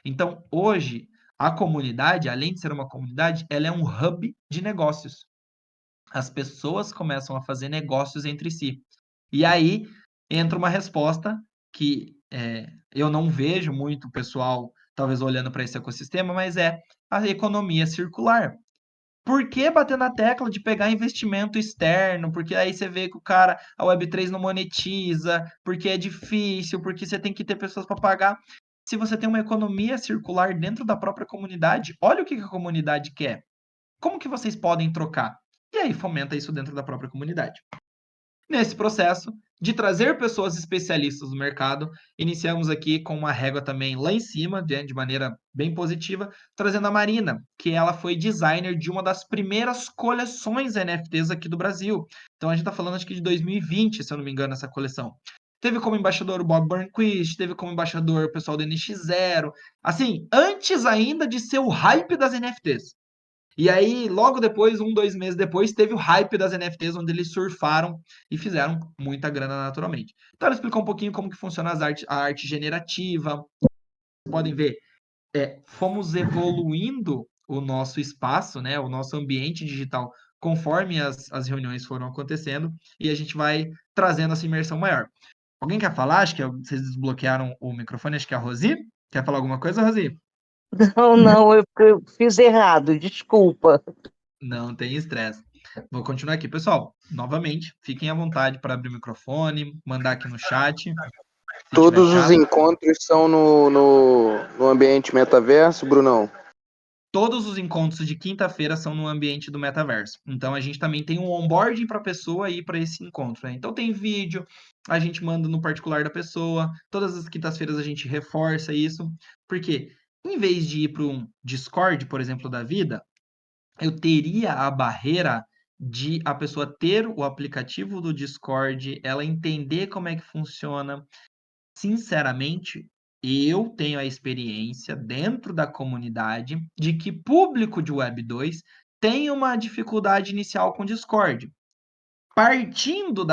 Então, hoje, a comunidade, além de ser uma comunidade, ela é um hub de negócios. As pessoas começam a fazer negócios entre si. E aí entra uma resposta que eu não vejo muito pessoal, talvez, olhando para esse ecossistema, mas é a economia circular. Por que bater na tecla de pegar investimento externo? Porque aí você vê que a Web3 não monetiza, porque é difícil, porque você tem que ter pessoas para pagar. Se você tem uma economia circular dentro da própria comunidade, olha o que a comunidade quer. Como que vocês podem trocar? E aí fomenta isso dentro da própria comunidade. Nesse processo de trazer pessoas especialistas no mercado, iniciamos aqui com uma régua também lá em cima, de maneira bem positiva, trazendo a Marina, que ela foi designer de uma das primeiras coleções NFTs aqui do Brasil. Então a gente está falando acho que de 2020, se eu não me engano, essa coleção. Teve como embaixador o Bob Burnquist, teve como embaixador o pessoal do NX0, assim, antes ainda de ser o hype das NFTs. E aí, logo depois, 2 meses depois, teve o hype das NFTs, onde eles surfaram e fizeram muita grana naturalmente. Então, ela explicou um pouquinho como que funciona a arte generativa. Vocês podem ver, fomos evoluindo o nosso espaço, né, o nosso ambiente digital, conforme as reuniões foram acontecendo, e a gente vai trazendo essa imersão maior. Alguém quer falar? Acho que vocês desbloquearam o microfone, acho que é a Rosi. Quer falar alguma coisa, Rosi? Não, eu fiz errado, desculpa. Não tem estresse. Vou continuar aqui. Pessoal, novamente, fiquem à vontade para abrir o microfone, mandar aqui no chat, se tiver Todos os caso. encontros são no ambiente metaverso, Brunão? Todos os encontros de quinta-feira são no ambiente do metaverso. Então a gente também tem um onboarding para a pessoa ir para esse encontro, né? Então tem vídeo, a gente manda no particular da pessoa. Todas as quintas-feiras a gente reforça isso, porque em vez de ir para um Discord, por exemplo, da vida, eu teria a barreira de a pessoa ter o aplicativo do Discord, ela entender como é que funciona. Sinceramente, eu tenho a experiência dentro da comunidade de que público de Web 2 tem uma dificuldade inicial com Discord. Partindo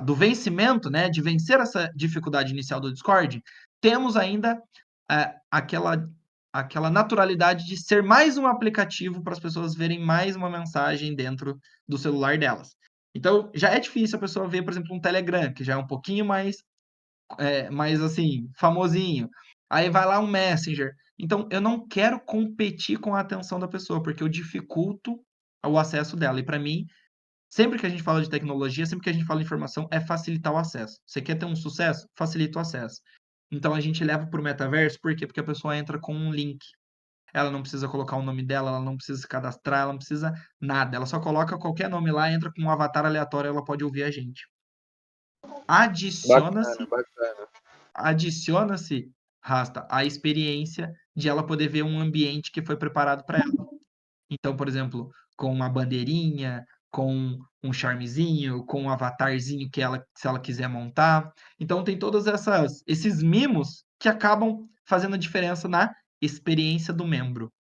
do vencimento, né, de vencer essa dificuldade inicial do Discord, temos ainda aquela naturalidade de ser mais um aplicativo para as pessoas verem mais uma mensagem dentro do celular delas. Então, já é difícil a pessoa ver, por exemplo, um Telegram, que já é um pouquinho mais assim, famosinho. Aí vai lá um Messenger. Então, eu não quero competir com a atenção da pessoa, porque eu dificulto o acesso dela. E para mim, sempre que a gente fala de tecnologia, sempre que a gente fala de informação, é facilitar o acesso. Você quer ter um sucesso? Facilita o acesso. Então a gente leva para o metaverso, por quê? Porque a pessoa entra com um link. Ela não precisa colocar o nome dela, ela não precisa se cadastrar, ela não precisa nada. Ela só coloca qualquer nome lá, entra com um avatar aleatório, ela pode ouvir a gente. Bacana, Adiciona-se bacana. adiciona-se, Rasta, a experiência de ela poder ver um ambiente que foi preparado para ela. Então, por exemplo, com uma bandeirinha, com um charmezinho, com um avatarzinho que ela, se ela quiser montar. Então, tem todos esses mimos que acabam fazendo diferença na experiência do membro.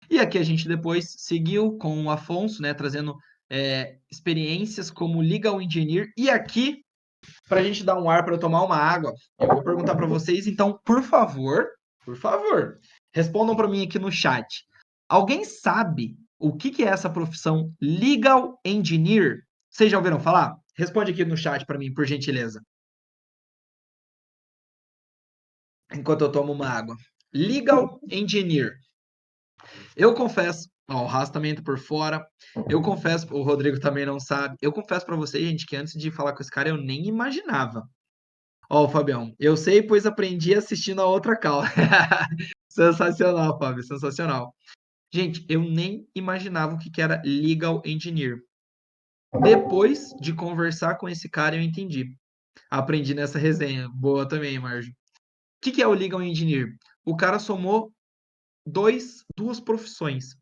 E aqui a gente depois seguiu com o Afonso, né, trazendo experiências como Legal Engineer. E aqui para a gente dar um ar para eu tomar uma água, eu vou perguntar para vocês, então, por favor, respondam para mim aqui no chat. Alguém sabe o que é essa profissão Legal Engineer? Vocês já ouviram falar? Responde aqui no chat para mim, por gentileza. Enquanto eu tomo uma água. Legal Engineer. Eu confesso, ó, o Haas também entra por fora. Eu confesso, o Rodrigo também não sabe. Eu confesso para vocês, gente, que antes de falar com esse cara eu nem imaginava. Ó, Fabião, eu sei, pois aprendi assistindo a outra cal. Sensacional, Fábio, sensacional. Gente, eu nem imaginava o que era Legal Engineer. Depois de conversar com esse cara, eu entendi. Aprendi nessa resenha. Boa também, Marjo. O que é o Legal Engineer? O cara somou duas profissões.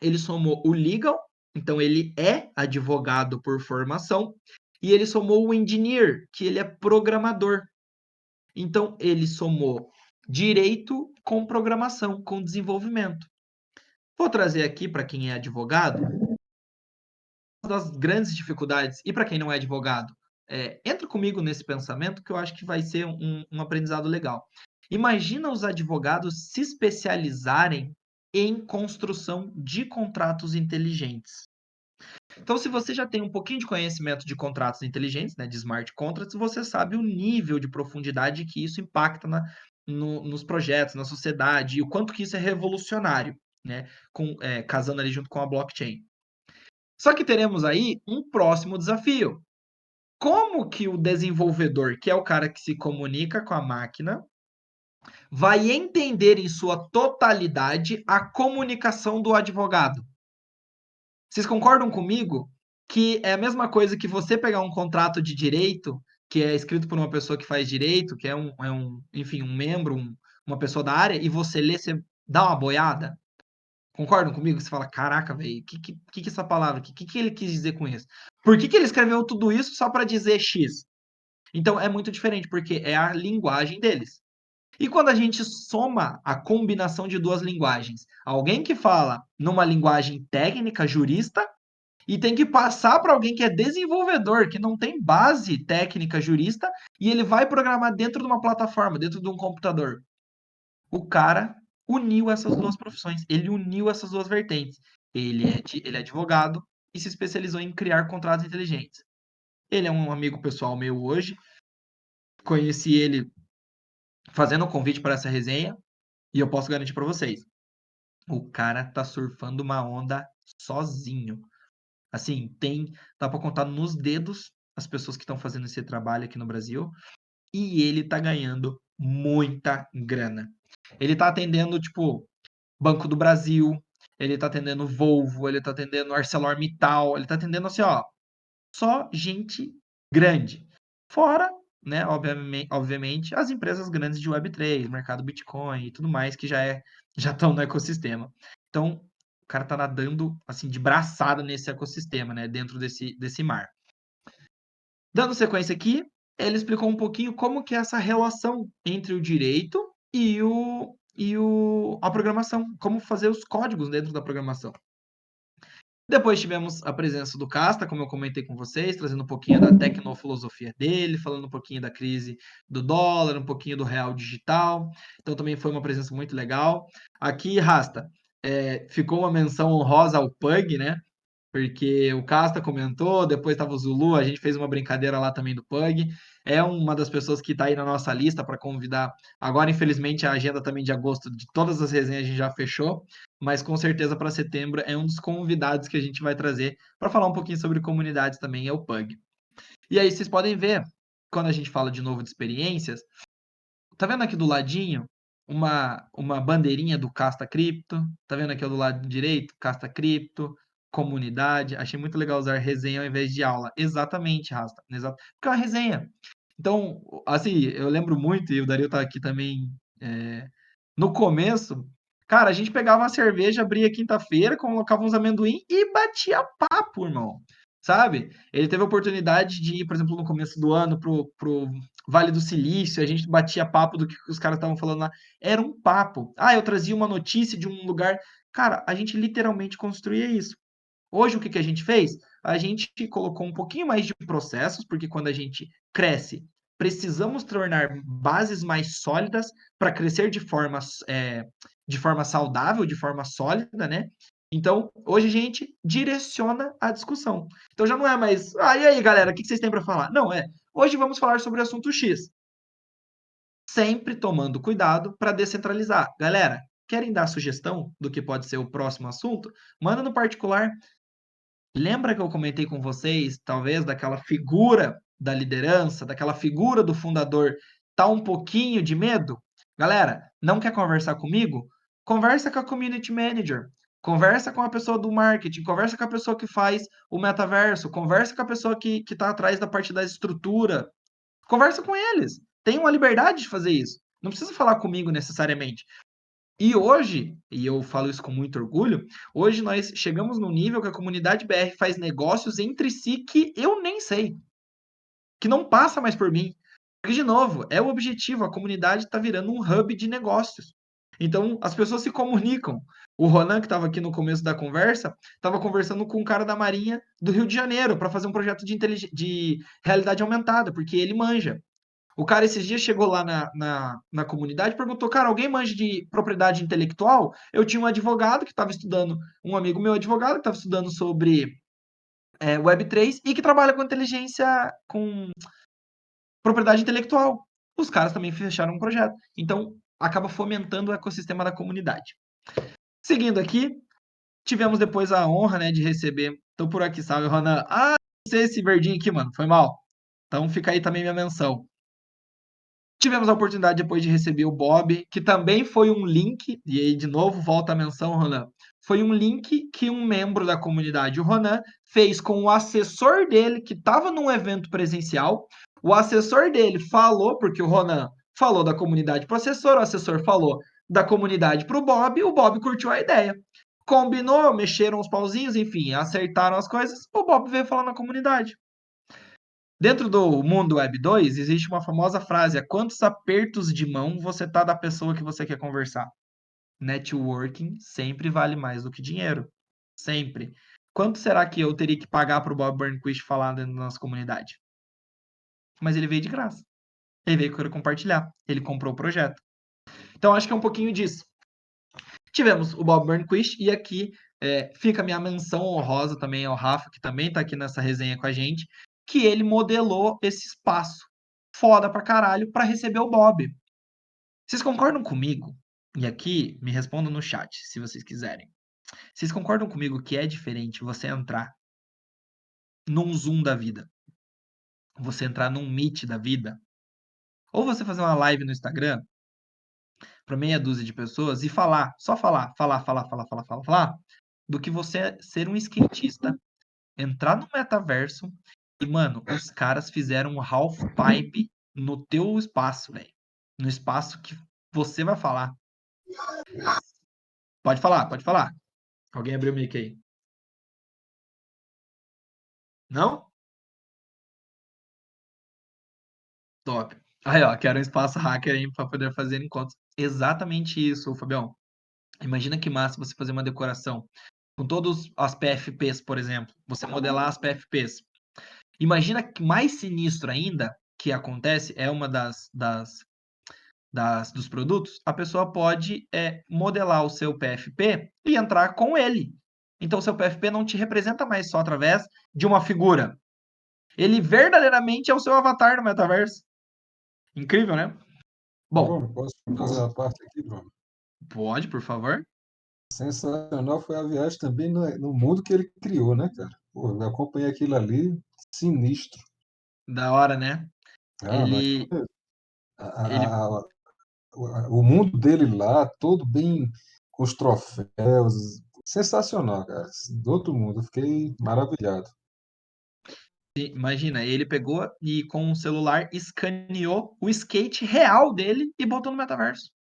Ele somou o legal, então ele é advogado por formação, e ele somou o engineer, que ele é programador. Então, ele somou direito com programação, com desenvolvimento. Vou trazer aqui para quem é advogado uma das grandes dificuldades, e para quem não é advogado, entra comigo nesse pensamento que eu acho que vai ser um aprendizado legal. Imagina os advogados se especializarem em construção de contratos inteligentes. Então, se você já tem um pouquinho de conhecimento de contratos inteligentes, né, de smart contracts, você sabe o nível de profundidade que isso impacta nos projetos, na sociedade, e o quanto que isso é revolucionário, né, casando ali junto com a blockchain. Só que teremos aí um próximo desafio. Como que o desenvolvedor, que é o cara que se comunica com a máquina, vai entender em sua totalidade a comunicação do advogado? Vocês concordam comigo que é a mesma coisa que você pegar um contrato de direito, que é escrito por uma pessoa que faz direito, que enfim, um membro, uma pessoa da área, e você lê, você dá uma boiada? Concordam comigo? Você fala, caraca, velho, o que essa palavra, o que ele quis dizer com isso? Por que ele escreveu tudo isso só para dizer X? Então, é muito diferente, porque é a linguagem deles. E quando a gente soma a combinação de duas linguagens, alguém que fala numa linguagem técnica, jurista, e tem que passar para alguém que é desenvolvedor, que não tem base técnica jurista, e ele vai programar dentro de uma plataforma, dentro de um computador. O cara uniu essas duas profissões, ele uniu essas duas vertentes. Ele é advogado e se especializou em criar contratos inteligentes. Ele é um amigo pessoal meu hoje, conheci ele fazendo um convite para essa resenha, e eu posso garantir para vocês. O cara tá surfando uma onda sozinho. Assim, dá pra contar nos dedos as pessoas que estão fazendo esse trabalho aqui no Brasil, e ele tá ganhando muita grana. Ele tá atendendo, tipo, Banco do Brasil, ele tá atendendo Volvo, ele tá atendendo ArcelorMittal, ele tá atendendo assim, ó, só gente grande. Fora, né, obviamente, as empresas grandes de Web3, mercado Bitcoin e tudo mais que já estão no ecossistema. Então, o cara tá nadando assim de braçada nesse ecossistema, né, dentro desse mar. Dando sequência aqui, ele explicou um pouquinho como que é essa relação entre o direito a programação, como fazer os códigos dentro da programação. Depois tivemos a presença do Casta, como eu comentei com vocês, trazendo um pouquinho da tecnofilosofia dele, falando um pouquinho da crise do dólar, um pouquinho do real digital. Então também foi uma presença muito legal. Aqui, Rasta, ficou uma menção honrosa ao Pug, né? Porque o Casta comentou, depois estava o Zulu, a gente fez uma brincadeira lá também do Pug. É uma das pessoas que está aí na nossa lista para convidar. Agora, infelizmente, a agenda também de agosto de todas as resenhas a gente já fechou, mas com certeza para setembro é um dos convidados que a gente vai trazer para falar um pouquinho sobre comunidades também, é o Pug. E aí vocês podem ver, quando a gente fala de novo de experiências, tá vendo aqui do ladinho uma bandeirinha do Casta Cripto? Tá vendo aqui do lado direito? Casta Cripto, comunidade. Achei muito legal usar resenha ao invés de aula. Exatamente, Rasta. Porque é uma resenha. Então, assim, eu lembro muito, e o Dario tá aqui também, no começo, cara, a gente pegava uma cerveja, abria quinta-feira, colocava uns amendoim e batia papo, irmão. Sabe? Ele teve a oportunidade de ir, por exemplo, no começo do ano pro Vale do Silício, a gente batia papo do que os caras estavam falando lá. Era um papo. Ah, eu trazia uma notícia de um lugar. Cara, a gente literalmente construía isso. Hoje, o que a gente fez? A gente colocou um pouquinho mais de processos, porque quando a gente cresce, precisamos tornar bases mais sólidas para crescer de forma saudável, de forma sólida, né? Então, hoje a gente direciona a discussão. Então já não é mais, e aí, galera, o que vocês têm para falar? Não, hoje vamos falar sobre o assunto X. Sempre tomando cuidado para descentralizar. Galera, querem dar sugestão do que pode ser o próximo assunto? Manda no particular. Lembra que eu comentei com vocês, talvez, daquela figura da liderança, daquela figura do fundador, tá um pouquinho de medo? Galera, não quer conversar comigo? Conversa com a community manager, conversa com a pessoa do marketing, conversa com a pessoa que faz o metaverso, conversa com a pessoa que está atrás da parte da estrutura. Conversa com eles. Tem uma liberdade de fazer isso. Não precisa falar comigo necessariamente. E hoje, e eu falo isso com muito orgulho, hoje nós chegamos no nível que a comunidade BR faz negócios entre si que eu nem sei, que não passa mais por mim. Porque, de novo, é o objetivo, a comunidade está virando um hub de negócios. Então, as pessoas se comunicam. O Ronan, que estava aqui no começo da conversa, estava conversando com um cara da Marinha do Rio de Janeiro para fazer um projeto de realidade aumentada, porque ele manja. O cara esses dias chegou lá na comunidade e perguntou, cara, alguém manja de propriedade intelectual? Eu tinha um advogado que estava estudando, um amigo meu advogado que estava estudando sobre Web3 e que trabalha com inteligência, com propriedade intelectual. Os caras também fecharam um projeto. Então, acaba fomentando o ecossistema da comunidade. Seguindo aqui, tivemos depois a honra, né, de receber, tô por aqui, salve, Ronan. Ah, não sei esse verdinho aqui, mano, foi mal. Então fica aí também minha menção. Tivemos a oportunidade depois de receber o Bob, que também foi um link, e aí de novo volta a menção, Ronan. Foi um link que um membro da comunidade, o Ronan, fez com o assessor dele, que estava num evento presencial. O assessor dele falou, porque o Ronan falou da comunidade para o assessor falou da comunidade para o Bob curtiu a ideia. Combinou, mexeram os pauzinhos, enfim, acertaram as coisas, o Bob veio falar na comunidade. Dentro do mundo Web 2, existe uma famosa frase: a quantos apertos de mão você tá da pessoa que você quer conversar? Networking sempre vale mais do que dinheiro. Sempre. Quanto será que eu teria que pagar para o Bob Burnquist falar dentro da nossa comunidade? Mas ele veio de graça. Ele veio querer compartilhar. Ele comprou o projeto. Então, acho que é um pouquinho disso. Tivemos o Bob Burnquist e aqui fica a minha menção honrosa também ao Rafa, que também está aqui nessa resenha com a gente, que ele modelou esse espaço foda pra caralho para receber o Bob. Vocês concordam comigo E aqui, me respondam no chat, se vocês quiserem. Vocês concordam comigo que é diferente você entrar num Zoom da vida, você entrar num Meet da vida, ou você fazer uma live no Instagram para meia dúzia de pessoas e falar, só falar, do que você ser um skatista, entrar no metaverso e, mano, os caras fizeram um half pipe no teu espaço, velho. No espaço que você vai falar. Pode falar, pode falar. Alguém abriu o mic aí. Não? Top. Aí, ó, quero um espaço hacker aí para poder fazer encontros. Exatamente isso, Fabião. Imagina que massa você fazer uma decoração com todas as PFPs, por exemplo. Você modelar as PFPs. Imagina que mais sinistro ainda que acontece é uma dos produtos, a pessoa pode modelar o seu PFP e entrar com ele. Então, o seu PFP não te representa mais só através de uma figura. Ele verdadeiramente é o seu avatar no metaverso. Incrível, né? Bom, Bruno, posso fazer a parte aqui, Bruno? pode, por favor. Sensacional foi a viagem também no mundo que ele criou, né, cara? Pô, eu acompanhei aquilo ali, sinistro. Da hora, né? Ah, não, Ele, ele, a- a- o mundo dele lá, todo bem com os troféus. Sensacional, cara. Do outro mundo. Eu fiquei maravilhado. imagina, ele pegou e com o celular escaneou o skate real dele e botou no metaverso.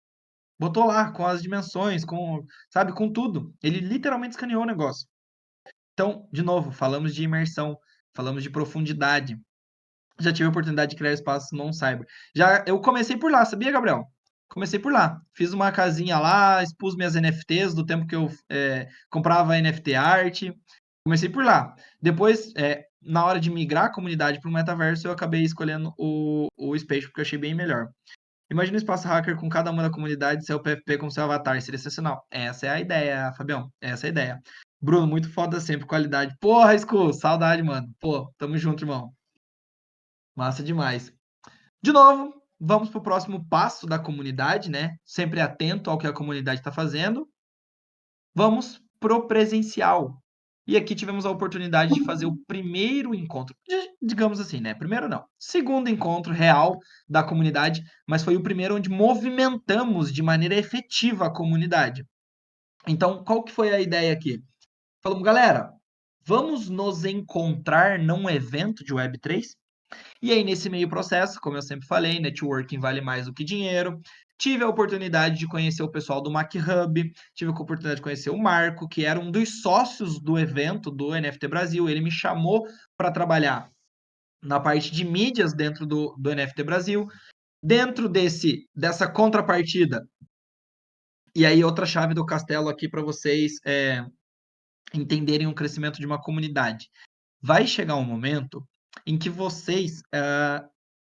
Botou lá com as dimensões, sabe, com tudo. Ele literalmente escaneou o negócio. Então, de novo, falamos de imersão, falamos de profundidade. Já tive a oportunidade de criar espaços não cyber. Eu comecei por lá, sabia, Gabriel? Comecei por lá. Fiz uma casinha lá, expus minhas NFTs do tempo que eu comprava NFT art. Comecei por lá. Depois, na hora de migrar a comunidade para o metaverso, eu acabei escolhendo o Space, porque eu achei bem melhor. Imagina o espaço hacker com cada uma da comunidade, seu PFP com seu avatar, seria sensacional. Essa é a ideia, Fabião. Essa é a ideia. Bruno, muito foda sempre, qualidade. Porra, Skull, saudade, mano. Pô, tamo junto, irmão. Massa demais. De novo, vamos pro próximo passo da comunidade, né? Sempre atento ao que a comunidade está fazendo. Vamos pro presencial. E aqui tivemos a oportunidade de fazer o primeiro encontro, digamos assim, né? Primeiro não, segundo encontro real da comunidade, mas foi o primeiro onde movimentamos de maneira efetiva a comunidade. Então, qual que foi a ideia aqui? Falamos, galera, vamos nos encontrar num evento de Web3? E aí, nesse meio processo, como eu sempre falei, networking vale mais do que dinheiro. Tive a oportunidade de conhecer o pessoal do MacHub, tive a oportunidade de conhecer o Marco, que era um dos sócios do evento do NFT Brasil. Ele me chamou para trabalhar na parte de mídias dentro do NFT Brasil. Dentro dessa contrapartida, e aí outra chave do castelo aqui para vocês entenderem o crescimento de uma comunidade. Vai chegar um momento em que vocês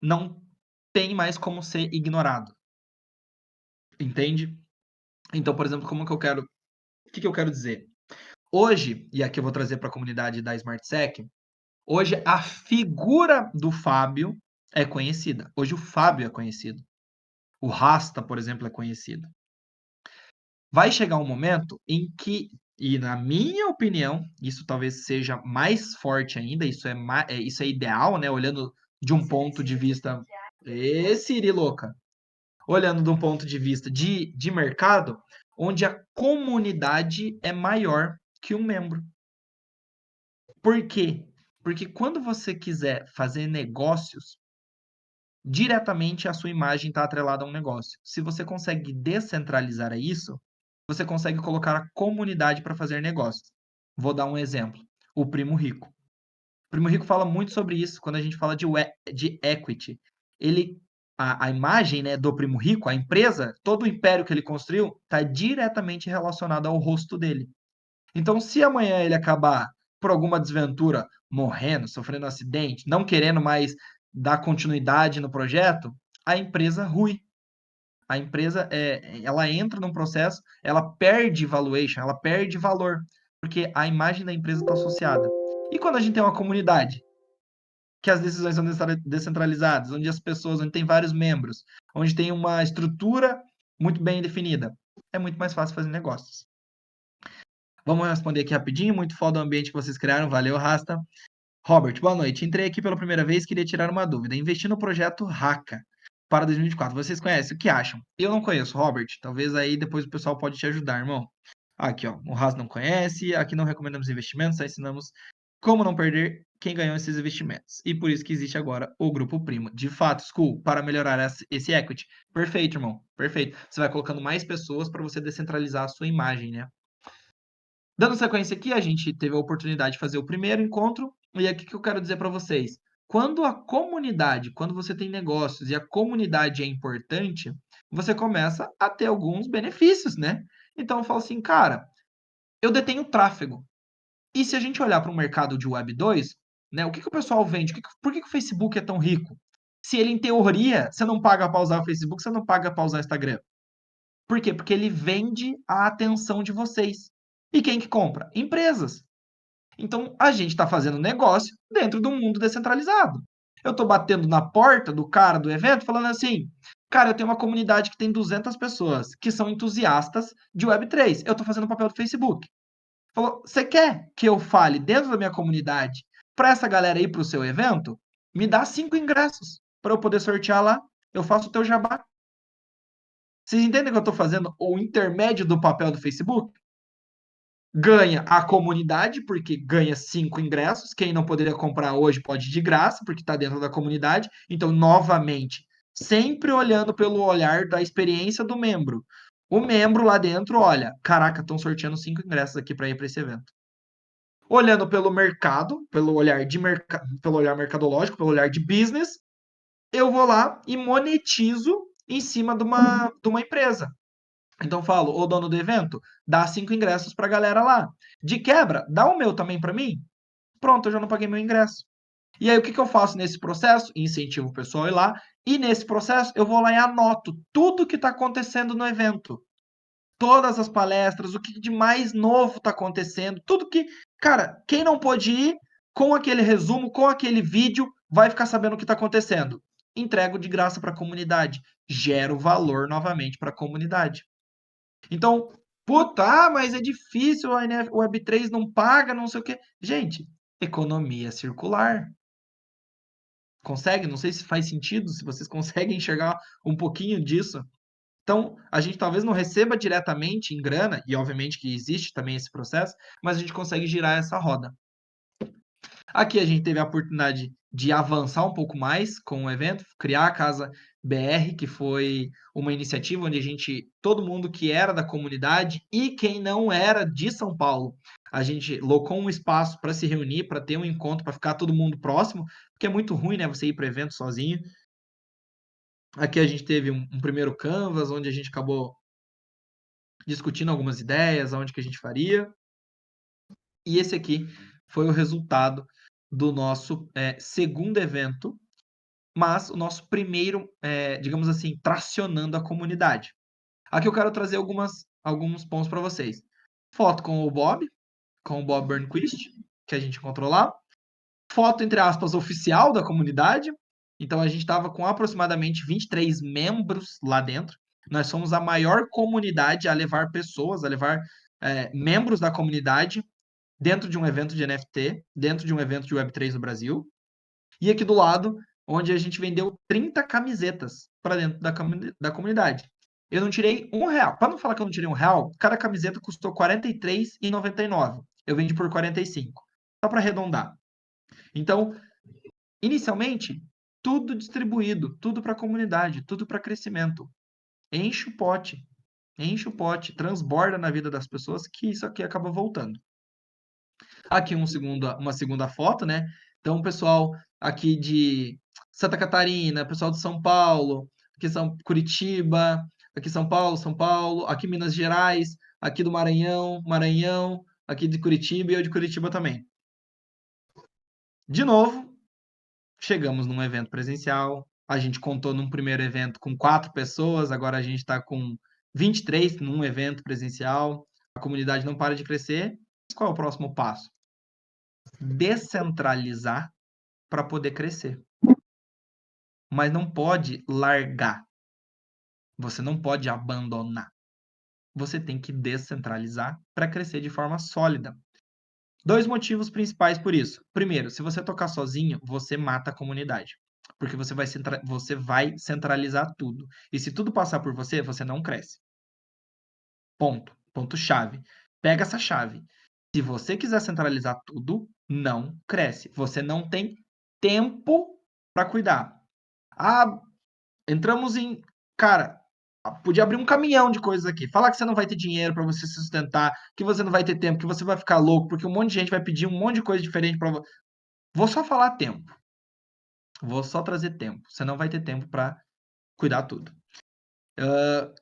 não tem mais como ser ignorado. Entende? Então, por exemplo, o que eu quero dizer? Hoje, e aqui eu vou trazer para a comunidade da SmartSec, hoje a figura do Fábio é conhecida. Hoje o Fábio é conhecido. O Rasta, por exemplo, é conhecido. Vai chegar um momento em que, e na minha opinião, isso talvez seja mais forte ainda, isso é ideal, né? Olhando de um ponto de vista. Siri louca. Olhando de um ponto de vista de mercado, onde a comunidade é maior que um membro. Por quê? Porque quando você quiser fazer negócios, diretamente a sua imagem está atrelada a um negócio. Se você consegue descentralizar isso, você consegue colocar a comunidade para fazer negócios. Vou dar um exemplo. O Primo Rico. O Primo Rico fala muito sobre isso quando a gente fala de equity. A imagem, né, do Primo Rico, a empresa, todo o império que ele construiu, está diretamente relacionado ao rosto dele. Então, se amanhã ele acabar, por alguma desventura, morrendo, sofrendo um acidente, não querendo mais dar continuidade no projeto, a empresa rui. A empresa, ela entra num processo, ela perde valuation, ela perde valor, porque a imagem da empresa está associada. E quando a gente tem uma comunidade, que as decisões são descentralizadas, onde as pessoas, onde tem vários membros, onde tem uma estrutura muito bem definida, é muito mais fácil fazer negócios. Vamos responder aqui rapidinho. Muito foda o ambiente que vocês criaram. Valeu, Rasta. Robert, boa noite. Entrei aqui pela primeira vez, queria tirar uma dúvida. Investi no projeto Raka para 2024. Vocês conhecem? O que acham? Eu não conheço, Robert. Talvez aí depois o pessoal pode te ajudar, irmão. Aqui, ó. O Ras não conhece. Aqui não recomendamos investimentos, só ensinamos como não perder quem ganhou esses investimentos. E por isso que existe agora o Grupo Primo. De fato, School, para melhorar esse equity. Perfeito, irmão. Perfeito. Você vai colocando mais pessoas para você descentralizar a sua imagem, né? Dando sequência aqui, a gente teve a oportunidade de fazer o primeiro encontro, e aqui que eu quero dizer para vocês. Quando a comunidade, quando você tem negócios e a comunidade é importante, você começa a ter alguns benefícios, né? Então eu falo assim, cara, eu detenho tráfego. E se a gente olhar para o mercado de Web 2, né, o que o pessoal vende? Por que o Facebook é tão rico? Se ele, em teoria, você não paga para usar o Facebook, você não paga para usar o Instagram. Por quê? Porque ele vende a atenção de vocês. E quem que compra? Empresas. Então, a gente está fazendo negócio dentro do mundo descentralizado. Eu estou batendo na porta do cara do evento falando assim, cara, eu tenho uma comunidade que tem 200 pessoas que são entusiastas de Web3. Eu estou fazendo o papel do Facebook. Falou, você quer que eu fale dentro da minha comunidade para essa galera ir para o seu evento? Me dá 5 ingressos para eu poder sortear lá. Eu faço o teu jabá. Vocês entendem que eu estou fazendo o intermédio do papel do Facebook? Ganha a comunidade, porque ganha 5 ingressos. Quem não poderia comprar hoje pode ir de graça, porque está dentro da comunidade. Então, novamente, sempre olhando pelo olhar da experiência do membro. O membro lá dentro, olha, caraca, estão sorteando 5 ingressos aqui para ir para esse evento. Olhando pelo mercado, pelo olhar pelo olhar mercadológico, pelo olhar de business, eu vou lá e monetizo em cima de uma empresa. Então falo, o dono do evento, dá 5 ingressos para a galera lá. De quebra, dá o meu também para mim. Pronto, eu já não paguei meu ingresso. E aí o que eu faço nesse processo? Incentivo o pessoal a ir lá. E nesse processo eu vou lá e anoto tudo que está acontecendo no evento. Todas as palestras, o que de mais novo está acontecendo, tudo que... Cara, quem não pôde ir, com aquele resumo, com aquele vídeo, vai ficar sabendo o que está acontecendo. Entrego de graça para a comunidade. Gero valor novamente para a comunidade. Então, puta, mas é difícil, a Web3 não paga, não sei o quê. Gente, economia circular. Consegue? Não sei se faz sentido, se vocês conseguem enxergar um pouquinho disso. Então, a gente talvez não receba diretamente em grana, e obviamente que existe também esse processo, mas a gente consegue girar essa roda. Aqui a gente teve a oportunidade de avançar um pouco mais com o evento, criar a Casa BR, que foi uma iniciativa onde todo mundo que era da comunidade e quem não era de São Paulo, a gente locou um espaço para se reunir, para ter um encontro, para ficar todo mundo próximo, porque é muito ruim, né, você ir para evento sozinho. Aqui a gente teve um primeiro canvas, onde a gente acabou discutindo algumas ideias, aonde que a gente faria. E esse aqui foi o resultado do nosso segundo evento, mas o nosso primeiro, digamos assim, tracionando a comunidade. Aqui eu quero trazer alguns pontos para vocês. Foto com o Bob Burnquist, que a gente encontrou lá. Foto, entre aspas, oficial da comunidade. Então, a gente estava com aproximadamente 23 membros lá dentro. Nós somos a maior comunidade a levar pessoas, a levar membros da comunidade dentro de um evento de NFT, dentro de um evento de Web3 no Brasil. E aqui do lado, onde a gente vendeu 30 camisetas para dentro da comunidade. Eu não tirei R$1. Para não falar que eu não tirei R$1, cada camiseta custou R$ 43,99. Eu vendi por 45. Só para arredondar. Então, inicialmente, tudo distribuído, tudo para a comunidade, tudo para crescimento. Enche o pote, transborda na vida das pessoas que isso aqui acaba voltando. Aqui uma segunda foto, né? Então, pessoal aqui de Santa Catarina, pessoal de São Paulo, aqui São Curitiba, aqui São Paulo, aqui Minas Gerais, aqui do Maranhão, aqui de Curitiba e eu de Curitiba também. De novo, chegamos num evento presencial. A gente contou num primeiro evento com 4 pessoas, agora a gente está com 23 num evento presencial. A comunidade não para de crescer. Qual é o próximo passo? Descentralizar para poder crescer. Mas não pode largar. Você não pode abandonar. você tem que descentralizar para crescer de forma sólida. 2 motivos principais por isso. Primeiro, se você tocar sozinho, você mata a comunidade, porque você vai centralizar tudo. E se tudo passar por você, você não cresce. Ponto. Ponto chave. Pega essa chave. Se você quiser centralizar tudo, não cresce. Você não tem tempo para cuidar. Ah, entramos em. Cara, podia abrir um caminhão de coisas aqui. Falar que você não vai ter dinheiro para você se sustentar, que você não vai ter tempo, que você vai ficar louco, porque um monte de gente vai pedir um monte de coisa diferente para você. Vou só falar tempo. Vou só trazer tempo. Você não vai ter tempo para cuidar tudo.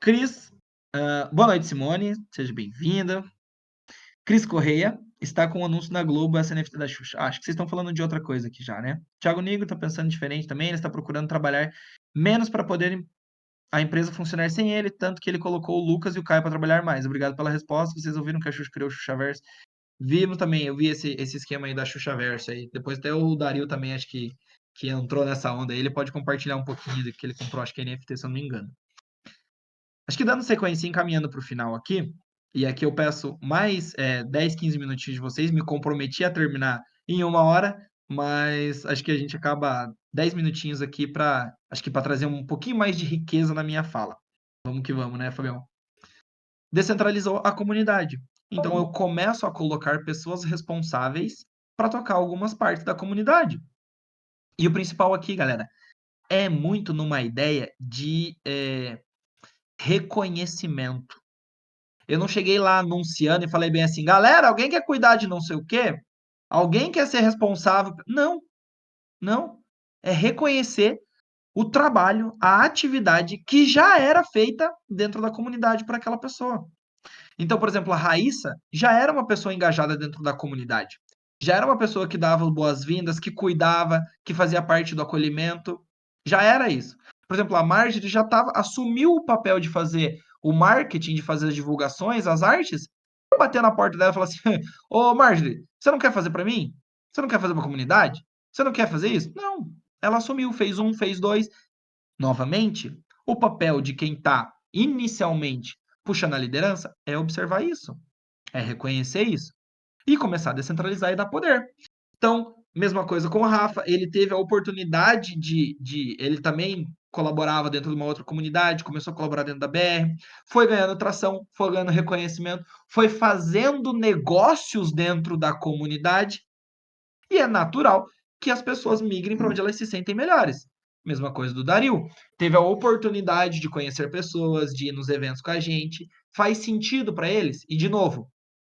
Cris, boa noite, Simone. Seja bem-vinda. Cris Correia está com um anúncio na Globo, essa NFT da Xuxa. Acho que vocês estão falando de outra coisa aqui já, né? Thiago Nigro está pensando diferente também. Ele está procurando trabalhar menos para poder a empresa funcionar sem ele, tanto que ele colocou o Lucas e o Caio para trabalhar mais. Obrigado pela resposta. Vocês ouviram que a Xuxa criou o Xuxaverso? Vimos também, eu vi esse esquema aí da Xuxaverso aí. Depois até o Dario também, acho que entrou nessa onda aí. Ele pode compartilhar um pouquinho do que ele comprou, acho que é NFT, se eu não me engano. Acho que dando sequência e encaminhando para o final aqui, e aqui eu peço mais 10, 15 minutinhos de vocês, me comprometi a terminar em 1 hora, mas acho que a gente acaba 10 minutinhos aqui para trazer um pouquinho mais de riqueza na minha fala. Vamos que vamos, né, Fabião? Descentralizou a comunidade. Então eu começo a colocar pessoas responsáveis para tocar algumas partes da comunidade. E o principal aqui, galera, é muito numa ideia de reconhecimento. Eu não cheguei lá anunciando e falei bem assim, galera, alguém quer cuidar de não sei o quê? Alguém quer ser responsável? Não, não. É reconhecer o trabalho, a atividade que já era feita dentro da comunidade para aquela pessoa. Então, por exemplo, a Raíssa já era uma pessoa engajada dentro da comunidade. Já era uma pessoa que dava boas-vindas, que cuidava, que fazia parte do acolhimento. Já era isso. Por exemplo, a Marjorie já assumiu o papel de fazer o marketing, de fazer as divulgações, as artes. Eu bater na porta dela e falar assim: Ô Marjorie, você não quer fazer para mim? Você não quer fazer para a comunidade? Você não quer fazer isso? Não. Ela assumiu, fez 1, fez 2. Novamente, o papel de quem está inicialmente puxando a liderança é observar isso, é reconhecer isso e começar a descentralizar e dar poder. Então, mesma coisa com o Rafa, ele teve a oportunidade ele também colaborava dentro de uma outra comunidade, começou a colaborar dentro da BR, foi ganhando tração, foi ganhando reconhecimento, foi fazendo negócios dentro da comunidade e é natural que as pessoas migrem para onde elas se sentem melhores. Mesma coisa do Dario. Teve a oportunidade de conhecer pessoas, de ir nos eventos com a gente. Faz sentido para eles? E, de novo,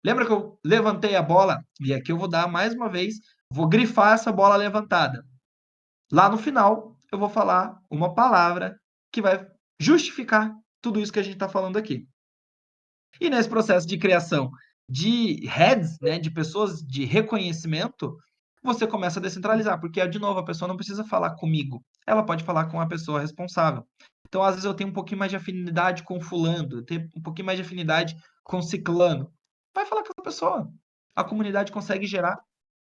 lembra que eu levantei a bola? E aqui eu vou dar mais uma vez, vou grifar essa bola levantada. Lá no final, eu vou falar uma palavra que vai justificar tudo isso que a gente está falando aqui. E nesse processo de criação de heads, né, de pessoas de reconhecimento, você começa a descentralizar, porque, de novo, a pessoa não precisa falar comigo, ela pode falar com a pessoa responsável. Então, às vezes, eu tenho um pouquinho mais de afinidade com fulano, eu tenho um pouquinho mais de afinidade com ciclano. Vai falar com essa pessoa. A comunidade consegue gerar,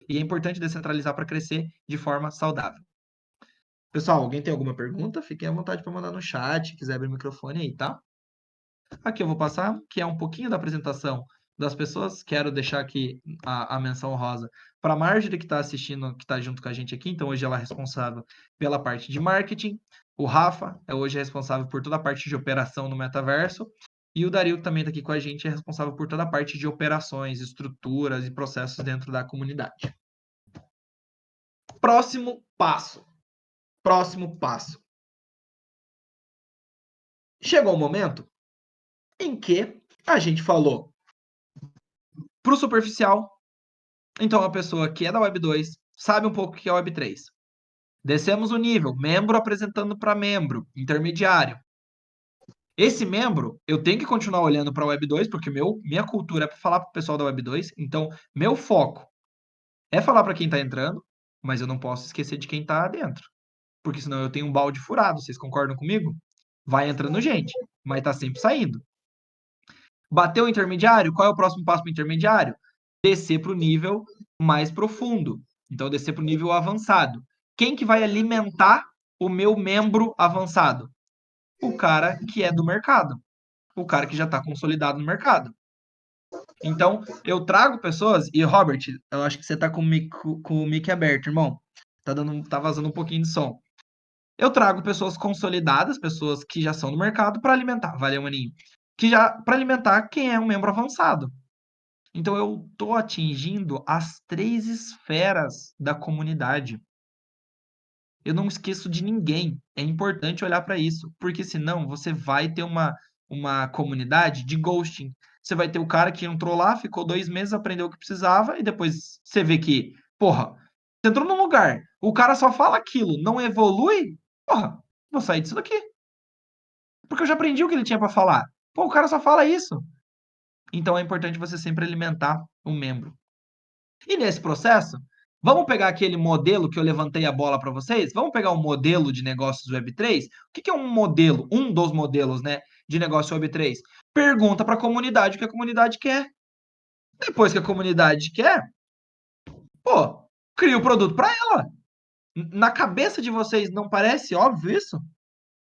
e é importante descentralizar para crescer de forma saudável. Pessoal, alguém tem alguma pergunta? Fiquem à vontade para mandar no chat, quiser abrir o microfone aí, tá? Aqui eu vou passar, que é um pouquinho da apresentação das pessoas. Quero deixar aqui a menção honrosa para a Marjorie, que está assistindo, que está junto com a gente aqui. Então, hoje ela é responsável pela parte de marketing. O Rafa hoje é responsável por toda a parte de operação no metaverso. E o Dario, que também está aqui com a gente, é responsável por toda a parte de operações, estruturas e processos dentro da comunidade. Próximo passo. Próximo passo. Chegou o momento em que a gente falou para o superficial. Então, a pessoa que é da Web 2 sabe um pouco o que é Web 3. Descemos o nível, membro apresentando para membro, intermediário. Esse membro, eu tenho que continuar olhando para a Web 2, porque minha cultura é para falar para o pessoal da Web 2. Então, meu foco é falar para quem está entrando, mas eu não posso esquecer de quem está dentro. Porque senão eu tenho um balde furado. Vocês concordam comigo? Vai entrando gente, mas está sempre saindo. Bateu o intermediário? Qual é o próximo passo para o intermediário? Descer para o nível mais profundo. Então, descer para o nível avançado. Quem que vai alimentar o meu membro avançado? O cara que é do mercado. o cara que já está consolidado no mercado. Então, eu trago pessoas, e Robert, eu acho que você tá com o mic aberto, irmão. Tá vazando um pouquinho de som. Eu trago pessoas consolidadas, pessoas que já são no mercado para alimentar, valeu, maninho. Para alimentar quem é um membro avançado. Então eu tô atingindo as 3 esferas da comunidade. Eu não esqueço de ninguém. É importante olhar para isso, porque senão você vai ter uma comunidade de ghosting. Você vai ter o cara que entrou lá, ficou 2 meses, aprendeu o que precisava e depois você vê que, porra, você entrou num lugar, o cara só fala aquilo, não evolui, porra, vou sair disso daqui. Porque eu já aprendi o que ele tinha para falar. Pô, o cara só fala isso. Então é importante você sempre alimentar o membro. E nesse processo, vamos pegar aquele modelo que eu levantei a bola para vocês? Vamos pegar um modelo de negócios Web3? O que é um modelo? Um dos modelos, né, de negócio Web3? Pergunta para a comunidade o que a comunidade quer. Depois que a comunidade quer, pô, cria o produto para ela. Na cabeça de vocês não parece óbvio isso?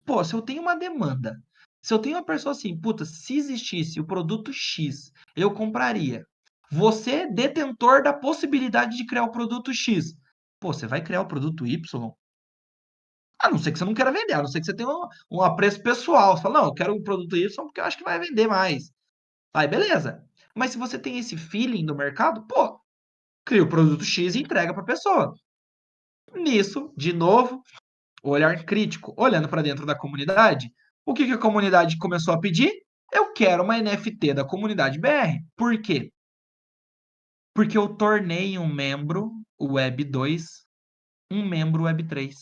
Pô, se eu tenho uma demanda, se eu tenho uma pessoa assim, puta, se existisse o produto X, eu compraria. Você, detentor da possibilidade de criar o produto X, pô, você vai criar o produto Y? A não ser que você não queira vender, a não ser que você tenha um apreço pessoal. Você fala, não, eu quero o produto Y porque eu acho que vai vender mais. Aí, beleza. Mas se você tem esse feeling do mercado, pô, cria o produto X e entrega para a pessoa. Nisso, de novo, o olhar crítico, olhando para dentro da comunidade, o que a comunidade começou a pedir? Eu quero uma NFT da comunidade BR. Por quê? Porque eu tornei um membro Web 2 um membro Web 3.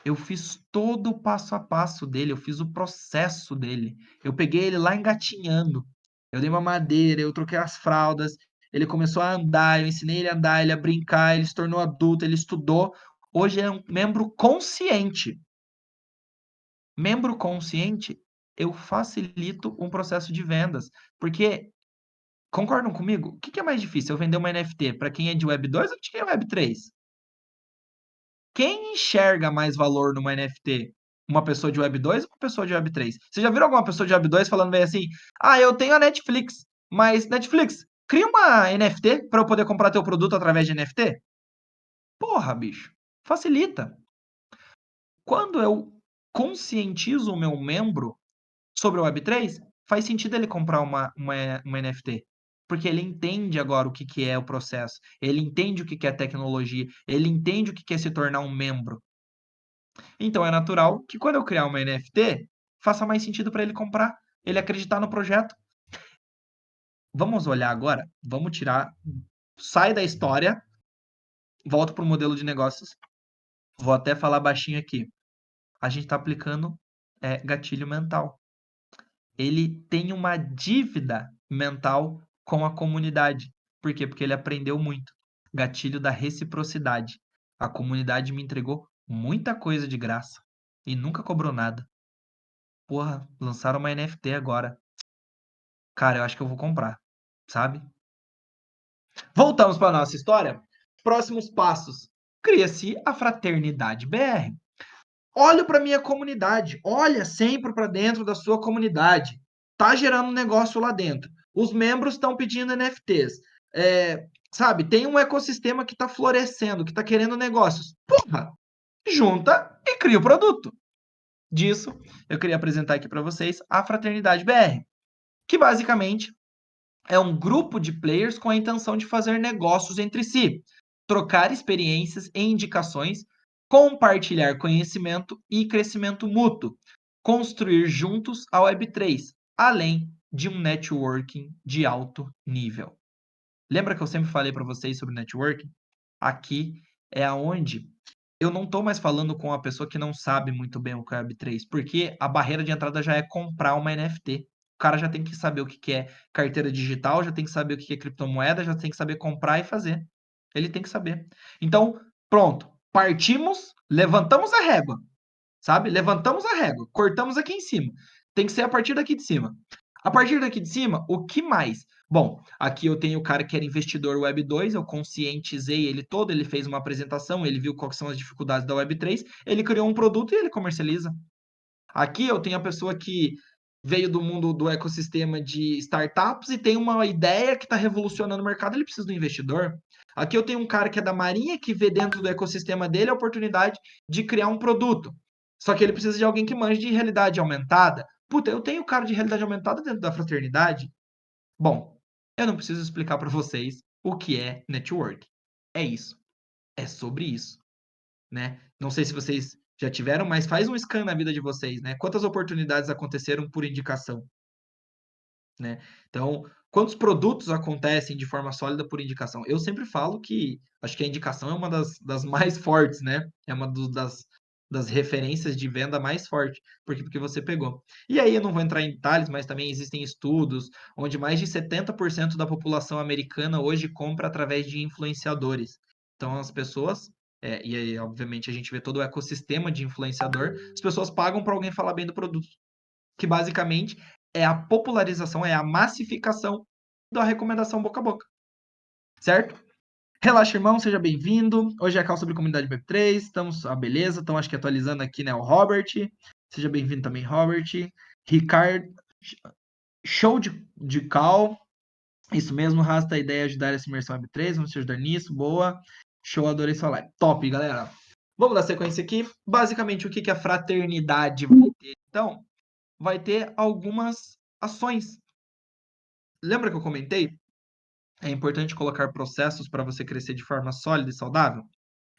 Eu fiz todo o passo a passo dele, eu fiz o processo dele. Eu peguei ele lá engatinhando. Eu dei uma madeira, eu troquei as fraldas, ele começou a andar, eu ensinei ele a andar, ele a brincar, ele se tornou adulto, ele estudou. Hoje é um membro consciente. Membro consciente, eu facilito um processo de vendas, porque concordam comigo? O que é mais difícil? Eu vender uma NFT para quem é de Web 2 ou de quem é Web 3? Quem enxerga mais valor numa NFT? Uma pessoa de Web 2 ou uma pessoa de Web 3? Você já viram alguma pessoa de Web 2 falando bem assim: "Ah, eu tenho a Netflix, mas Netflix, cria uma NFT para eu poder comprar teu produto através de NFT?" Porra, bicho, facilita. Quando eu conscientizo o meu membro sobre o Web3, faz sentido ele comprar uma NFT. Porque ele entende agora o que é o processo, ele entende o que é tecnologia, ele entende o que é se tornar um membro. Então é natural que quando eu criar uma NFT, faça mais sentido para ele comprar, ele acreditar no projeto. Vamos olhar agora, vamos tirar, sai da história, volta para o modelo de negócios. Vou até falar baixinho aqui. A gente está aplicando gatilho mental. Ele tem uma dívida mental com a comunidade. Por quê? Porque ele aprendeu muito. Gatilho da reciprocidade. A comunidade me entregou muita coisa de graça e nunca cobrou nada. Porra, lançaram uma NFT agora. Cara, eu acho que eu vou comprar, sabe? Voltamos para nossa história. Próximos passos. Cria-se a Fraternidade BR. Olho para minha comunidade, olha sempre para dentro da sua comunidade. Tá gerando negócio lá dentro. Os membros estão pedindo NFTs. Sabe, tem um ecossistema que está florescendo, que está querendo negócios. Porra, junta e cria o produto. Disso, eu queria apresentar aqui para vocês a Fraternidade BR, que basicamente é um grupo de players com a intenção de fazer negócios entre si, trocar experiências e indicações, compartilhar conhecimento e crescimento mútuo, construir juntos a Web3, além de um networking de alto nível. Lembra que eu sempre falei para vocês sobre networking? Aqui é aonde eu não estou mais falando com a pessoa que não sabe muito bem o que é Web3, porque a barreira de entrada já é comprar uma NFT. O cara já tem que saber o que é carteira digital, já tem que saber o que é criptomoeda, já tem que saber comprar e fazer. Ele tem que saber. Então, pronto. Partimos, levantamos a régua, sabe? Levantamos a régua, cortamos aqui em cima. Tem que ser a partir daqui de cima. A partir daqui de cima, o que mais? Bom, aqui eu tenho o cara que era investidor Web 2, eu conscientizei ele todo, ele fez uma apresentação, ele viu quais são as dificuldades da Web 3, ele criou um produto e ele comercializa. Aqui eu tenho a pessoa que veio do mundo do ecossistema de startups e tem uma ideia que está revolucionando o mercado, ele precisa do investidor. Aqui eu tenho um cara que é da Marinha, que vê dentro do ecossistema dele a oportunidade de criar um produto. Só que ele precisa de alguém que manje de realidade aumentada. Puta, eu tenho cara de realidade aumentada dentro da fraternidade. Bom, eu não preciso explicar para vocês o que é network. É isso. É sobre isso, né? Não sei se vocês já tiveram, mas faz um scan na vida de vocês, né? Quantas oportunidades aconteceram por indicação, né? Então, quantos produtos acontecem de forma sólida por indicação? Eu sempre falo que acho que a indicação é uma das mais fortes, né? É uma das referências de venda mais forte, porque você pegou. E aí eu não vou entrar em detalhes, mas também existem estudos onde mais de 70% da população americana hoje compra através de influenciadores. Então as pessoas, e aí obviamente a gente vê todo o ecossistema de influenciador, as pessoas pagam para alguém falar bem do produto, que basicamente é a popularização, é a massificação da recomendação boca a boca, certo? Relaxa, irmão, seja bem-vindo. Hoje é a call sobre comunidade Web3, estamos, beleza, então acho que atualizando aqui, né, o Robert. Seja bem-vindo também, Robert. Ricardo, show de call. Isso mesmo, Rasta, a ideia é ajudar essa imersão Web3, vamos te ajudar nisso, boa. Show, adorei sua live. Top, galera. Vamos dar sequência aqui. Basicamente, o que a fraternidade vai ter? Então, vai ter algumas ações. Lembra que eu comentei? É importante colocar processos para você crescer de forma sólida e saudável?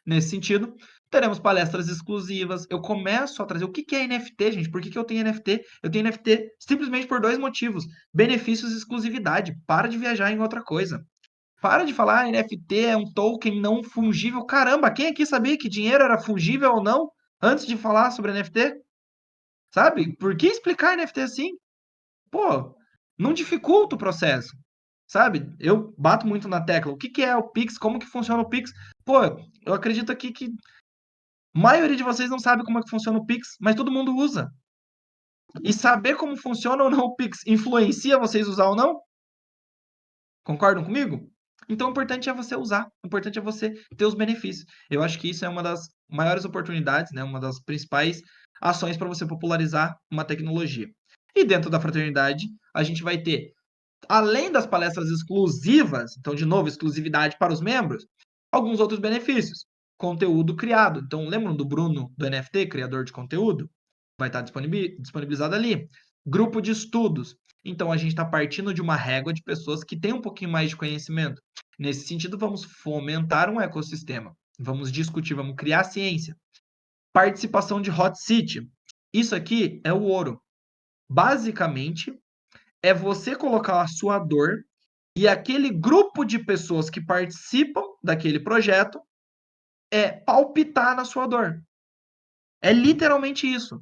Nesse sentido, teremos palestras exclusivas. Eu começo a trazer o que é NFT, gente. Por que eu tenho NFT? Eu tenho NFT simplesmente por 2 motivos: benefícios e exclusividade. Para de viajar em outra coisa. Para de falar NFT é um token não fungível. Caramba, quem aqui sabia que dinheiro era fungível ou não antes de falar sobre NFT? Sabe? Por que explicar NFT assim? Pô, não dificulta o processo, sabe? Eu bato muito na tecla. O que é o Pix? Como que funciona o Pix? Pô, eu acredito aqui que a maioria de vocês não sabe como é que funciona o Pix, mas todo mundo usa. E saber como funciona ou não o Pix influencia vocês usar ou não? Concordam comigo? Então, o importante é você usar, o importante é você ter os benefícios. Eu acho que isso é uma das maiores oportunidades, né? Uma das principais ações para você popularizar uma tecnologia. E dentro da fraternidade, a gente vai ter, além das palestras exclusivas, então, de novo, exclusividade para os membros, alguns outros benefícios. Conteúdo criado. Então, lembram do Bruno, do NFT, criador de conteúdo? Vai estar disponibilizado ali. Grupo de estudos. Então, a gente está partindo de uma régua de pessoas que têm um pouquinho mais de conhecimento. Nesse sentido, vamos fomentar um ecossistema. Vamos discutir, vamos criar ciência. Participação de Hot City. Isso aqui é o ouro. Basicamente, é você colocar a sua dor e aquele grupo de pessoas que participam daquele projeto palpitar na sua dor. É literalmente isso.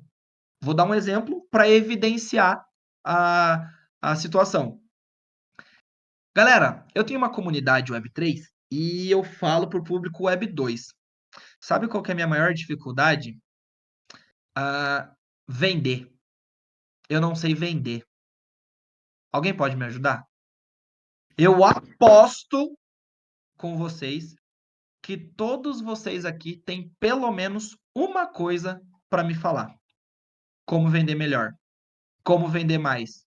Vou dar um exemplo para evidenciar a situação. Galera, eu tenho uma comunidade Web3 e eu falo para o público Web2. Sabe qual que é a minha maior dificuldade? Vender. Eu não sei vender. Alguém pode me ajudar? Eu aposto com vocês que todos vocês aqui têm pelo menos uma coisa para me falar. Como vender melhor? Como vender mais?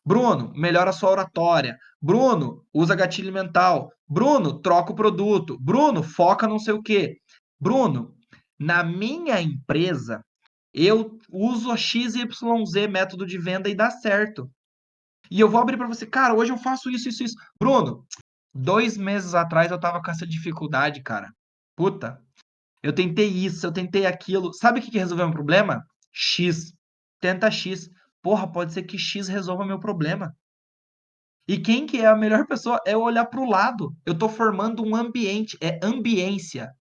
Bruno, melhora a sua oratória. Bruno, usa gatilho mental. Bruno, troca o produto. Bruno, foca não sei o quê. Bruno, na minha empresa, eu uso a XYZ método de venda e dá certo. E eu vou abrir para você, cara, hoje eu faço isso, isso, isso. Bruno, 2 meses atrás eu tava com essa dificuldade, cara. Puta, eu tentei isso, eu tentei aquilo. Sabe o que resolveu meu problema? X. Tenta X. Porra, pode ser que X resolva meu problema. E quem que é a melhor pessoa? É eu olhar para o lado. Eu estou formando um ambiente, é ambiência.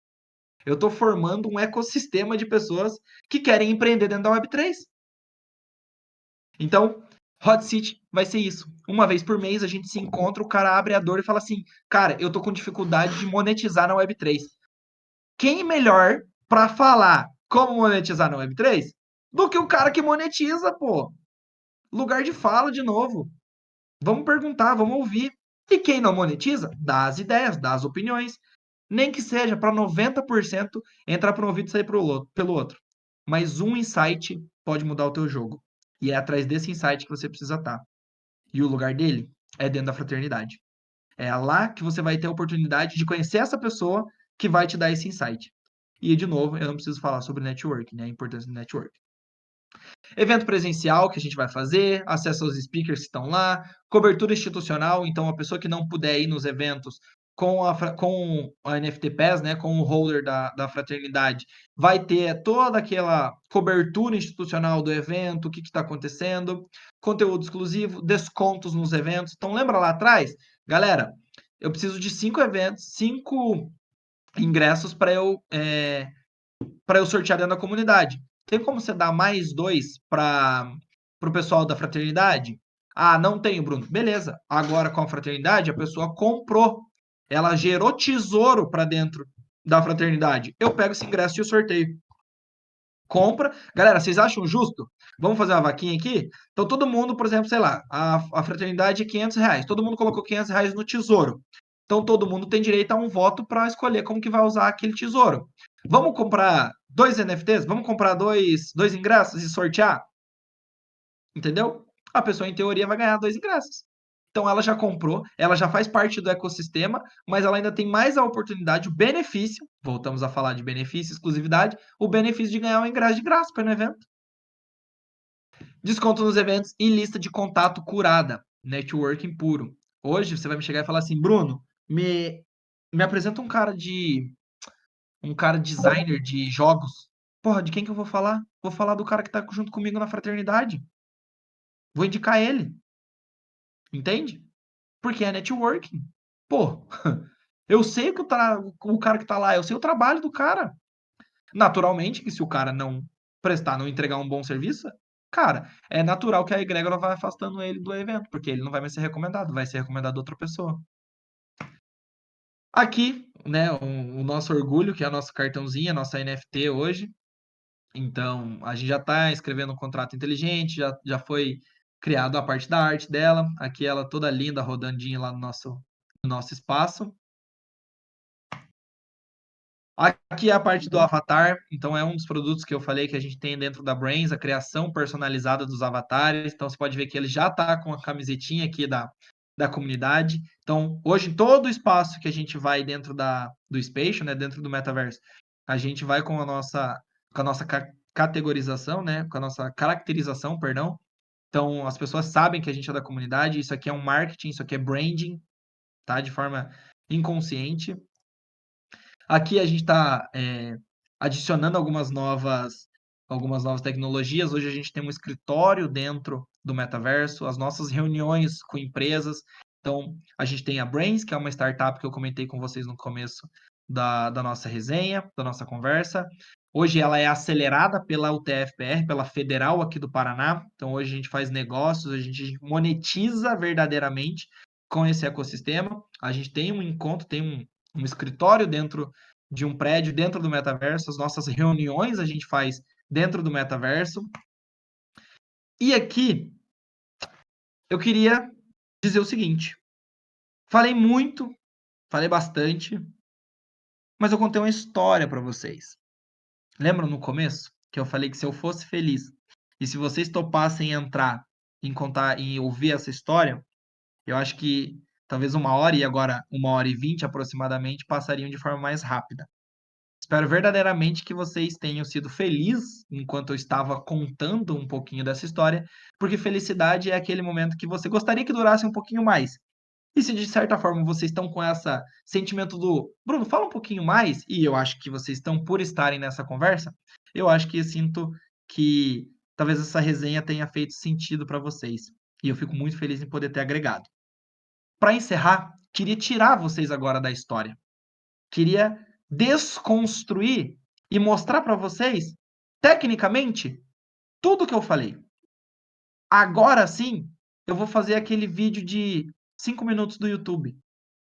Eu estou formando um ecossistema de pessoas que querem empreender dentro da Web3. Então, Hot City vai ser isso. Uma vez por mês a gente se encontra, o cara abre a dor e fala assim, cara, eu tô com dificuldade de monetizar na Web3. Quem melhor para falar como monetizar na Web3 do que o cara que monetiza, pô? Lugar de fala de novo. Vamos perguntar, vamos ouvir. E quem não monetiza, dá as ideias, dá as opiniões. Nem que seja para 90% entrar por um ouvido e sair pelo outro. Mas um insight pode mudar o teu jogo. E é atrás desse insight que você precisa estar. E o lugar dele é dentro da fraternidade. É lá que você vai ter a oportunidade de conhecer essa pessoa que vai te dar esse insight. E, de novo, eu não preciso falar sobre network, né? A importância do network. Evento presencial que a gente vai fazer, acesso aos speakers que estão lá, cobertura institucional, então a pessoa que não puder ir nos eventos com a NFT Pass, né, com o holder da fraternidade, vai ter toda aquela cobertura institucional do evento, o que está acontecendo, conteúdo exclusivo, descontos nos eventos. Então lembra lá atrás? Galera, eu preciso de 5 eventos, 5 ingressos para eu sortear dentro da comunidade. Tem como você dar mais 2 para o pessoal da fraternidade? Ah, não tenho, Bruno. Beleza. Agora com a fraternidade, a pessoa comprou. Ela gerou tesouro para dentro da fraternidade. Eu pego esse ingresso e o sorteio. Compra. Galera, vocês acham justo? Vamos fazer uma vaquinha aqui? Então, todo mundo, por exemplo, sei lá, a fraternidade é R$ 500. Todo mundo colocou R$ 500 no tesouro. Então, todo mundo tem direito a um voto para escolher como que vai usar aquele tesouro. Vamos comprar 2 NFTs? Vamos comprar dois ingressos e sortear? Entendeu? A pessoa, em teoria, vai ganhar 2 ingressos. Então, ela já comprou, ela já faz parte do ecossistema, mas ela ainda tem mais a oportunidade, o benefício, voltamos a falar de benefício, exclusividade, o benefício de ganhar um ingresso de graça para o evento. Desconto nos eventos e lista de contato curada, networking puro. Hoje, você vai me chegar e falar assim, Bruno, me apresenta um cara designer de jogos. Porra, de quem que eu vou falar? Vou falar do cara que tá junto comigo na fraternidade. Vou indicar ele. Entende? Porque é networking. Pô, eu sei o cara que tá lá, eu sei o trabalho do cara. Naturalmente que se o cara não prestar, não entregar um bom serviço, cara, é natural que a egrégora vai afastando ele do evento, porque ele não vai mais ser recomendado, vai ser recomendado outra pessoa. Aqui, né, o nosso orgulho, que é o nosso cartãozinho, a nossa NFT hoje. Então, a gente já está escrevendo um contrato inteligente, já foi criado a parte da arte dela. Aqui ela toda linda, rodandinha lá no nosso espaço. Aqui é a parte do avatar, então é um dos produtos que eu falei que a gente tem dentro da Brains, a criação personalizada dos avatares. Então, você pode ver que ele já está com a camisetinha aqui da comunidade. Então, hoje, em todo o espaço que a gente vai dentro do Spatial, né, dentro do Metaverse, a gente vai com a nossa categorização, né, com a nossa caracterização, perdão. Então, as pessoas sabem que a gente é da comunidade, isso aqui é um marketing, isso aqui é branding, tá, de forma inconsciente. Aqui a gente está adicionando algumas novas tecnologias. Hoje a gente tem um escritório dentro do metaverso, as nossas reuniões com empresas. Então, a gente tem a Brains, que é uma startup que eu comentei com vocês no começo da nossa resenha, da nossa conversa. Hoje ela é acelerada pela UTF-PR, pela Federal aqui do Paraná. Então, hoje a gente faz negócios, a gente monetiza verdadeiramente com esse ecossistema. A gente tem um encontro, tem um escritório dentro de um prédio, dentro do metaverso. As nossas reuniões a gente faz dentro do metaverso. E aqui eu queria dizer o seguinte: falei muito, falei bastante, mas eu contei uma história para vocês. Lembram no começo que eu falei que se eu fosse feliz e se vocês topassem entrar em contar e ouvir essa história, eu acho que talvez 1 hora e agora 1h20 aproximadamente passariam de forma mais rápida. Espero verdadeiramente que vocês tenham sido felizes enquanto eu estava contando um pouquinho dessa história, porque felicidade é aquele momento que você gostaria que durasse um pouquinho mais. E se de certa forma vocês estão com esse sentimento do Bruno, fala um pouquinho mais, e eu acho que vocês estão por estarem nessa conversa, eu acho que eu sinto que talvez essa resenha tenha feito sentido para vocês. E eu fico muito feliz em poder ter agregado. Para encerrar, queria tirar vocês agora da história. Queria desconstruir e mostrar para vocês, tecnicamente, tudo que eu falei. Agora sim, eu vou fazer aquele vídeo de 5 minutos do YouTube,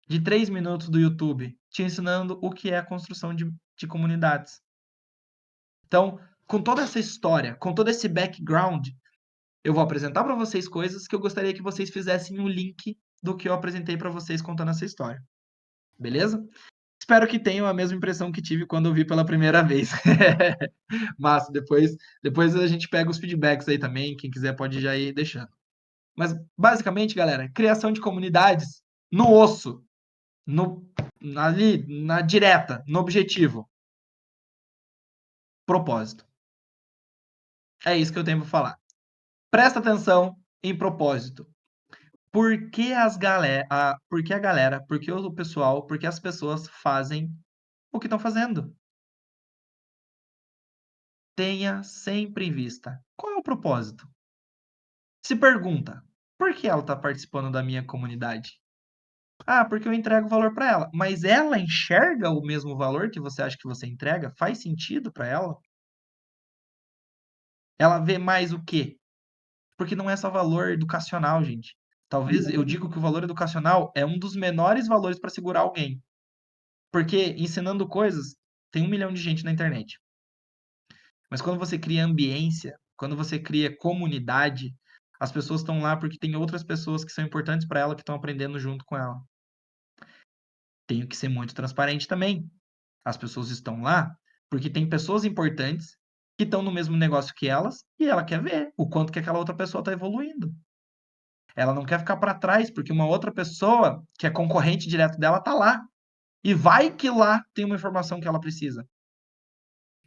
de 3 minutos do YouTube, te ensinando o que é a construção de comunidades. Então, com toda essa história, com todo esse background, eu vou apresentar para vocês coisas que eu gostaria que vocês fizessem um link do que eu apresentei para vocês contando essa história. Beleza? Espero que tenham a mesma impressão que tive quando eu vi pela primeira vez. Mas depois a gente pega os feedbacks aí também, quem quiser pode já ir deixando. Mas, basicamente, galera, criação de comunidades no osso, ali, na direta, no objetivo. Propósito. É isso que eu tenho para falar. Presta atenção em propósito. Por que a galera, por que o pessoal, por que as pessoas fazem o que estão fazendo? Tenha sempre em vista qual é o propósito. Se pergunta, por que ela está participando da minha comunidade? Ah, porque eu entrego valor para ela. Mas ela enxerga o mesmo valor que você acha que você entrega? Faz sentido para ela? Ela vê mais o quê? Porque não é só valor educacional, gente. Talvez eu digo que o valor educacional é um dos menores valores para segurar alguém. Porque ensinando coisas, tem 1 milhão de gente na internet. Mas quando você cria ambiência, quando você cria comunidade, as pessoas estão lá porque tem outras pessoas que são importantes para ela que estão aprendendo junto com ela. Tenho que ser muito transparente também. As pessoas estão lá porque tem pessoas importantes que estão no mesmo negócio que elas e ela quer ver o quanto que aquela outra pessoa está evoluindo. Ela não quer ficar para trás porque uma outra pessoa que é concorrente direto dela está lá. E vai que lá tem uma informação que ela precisa.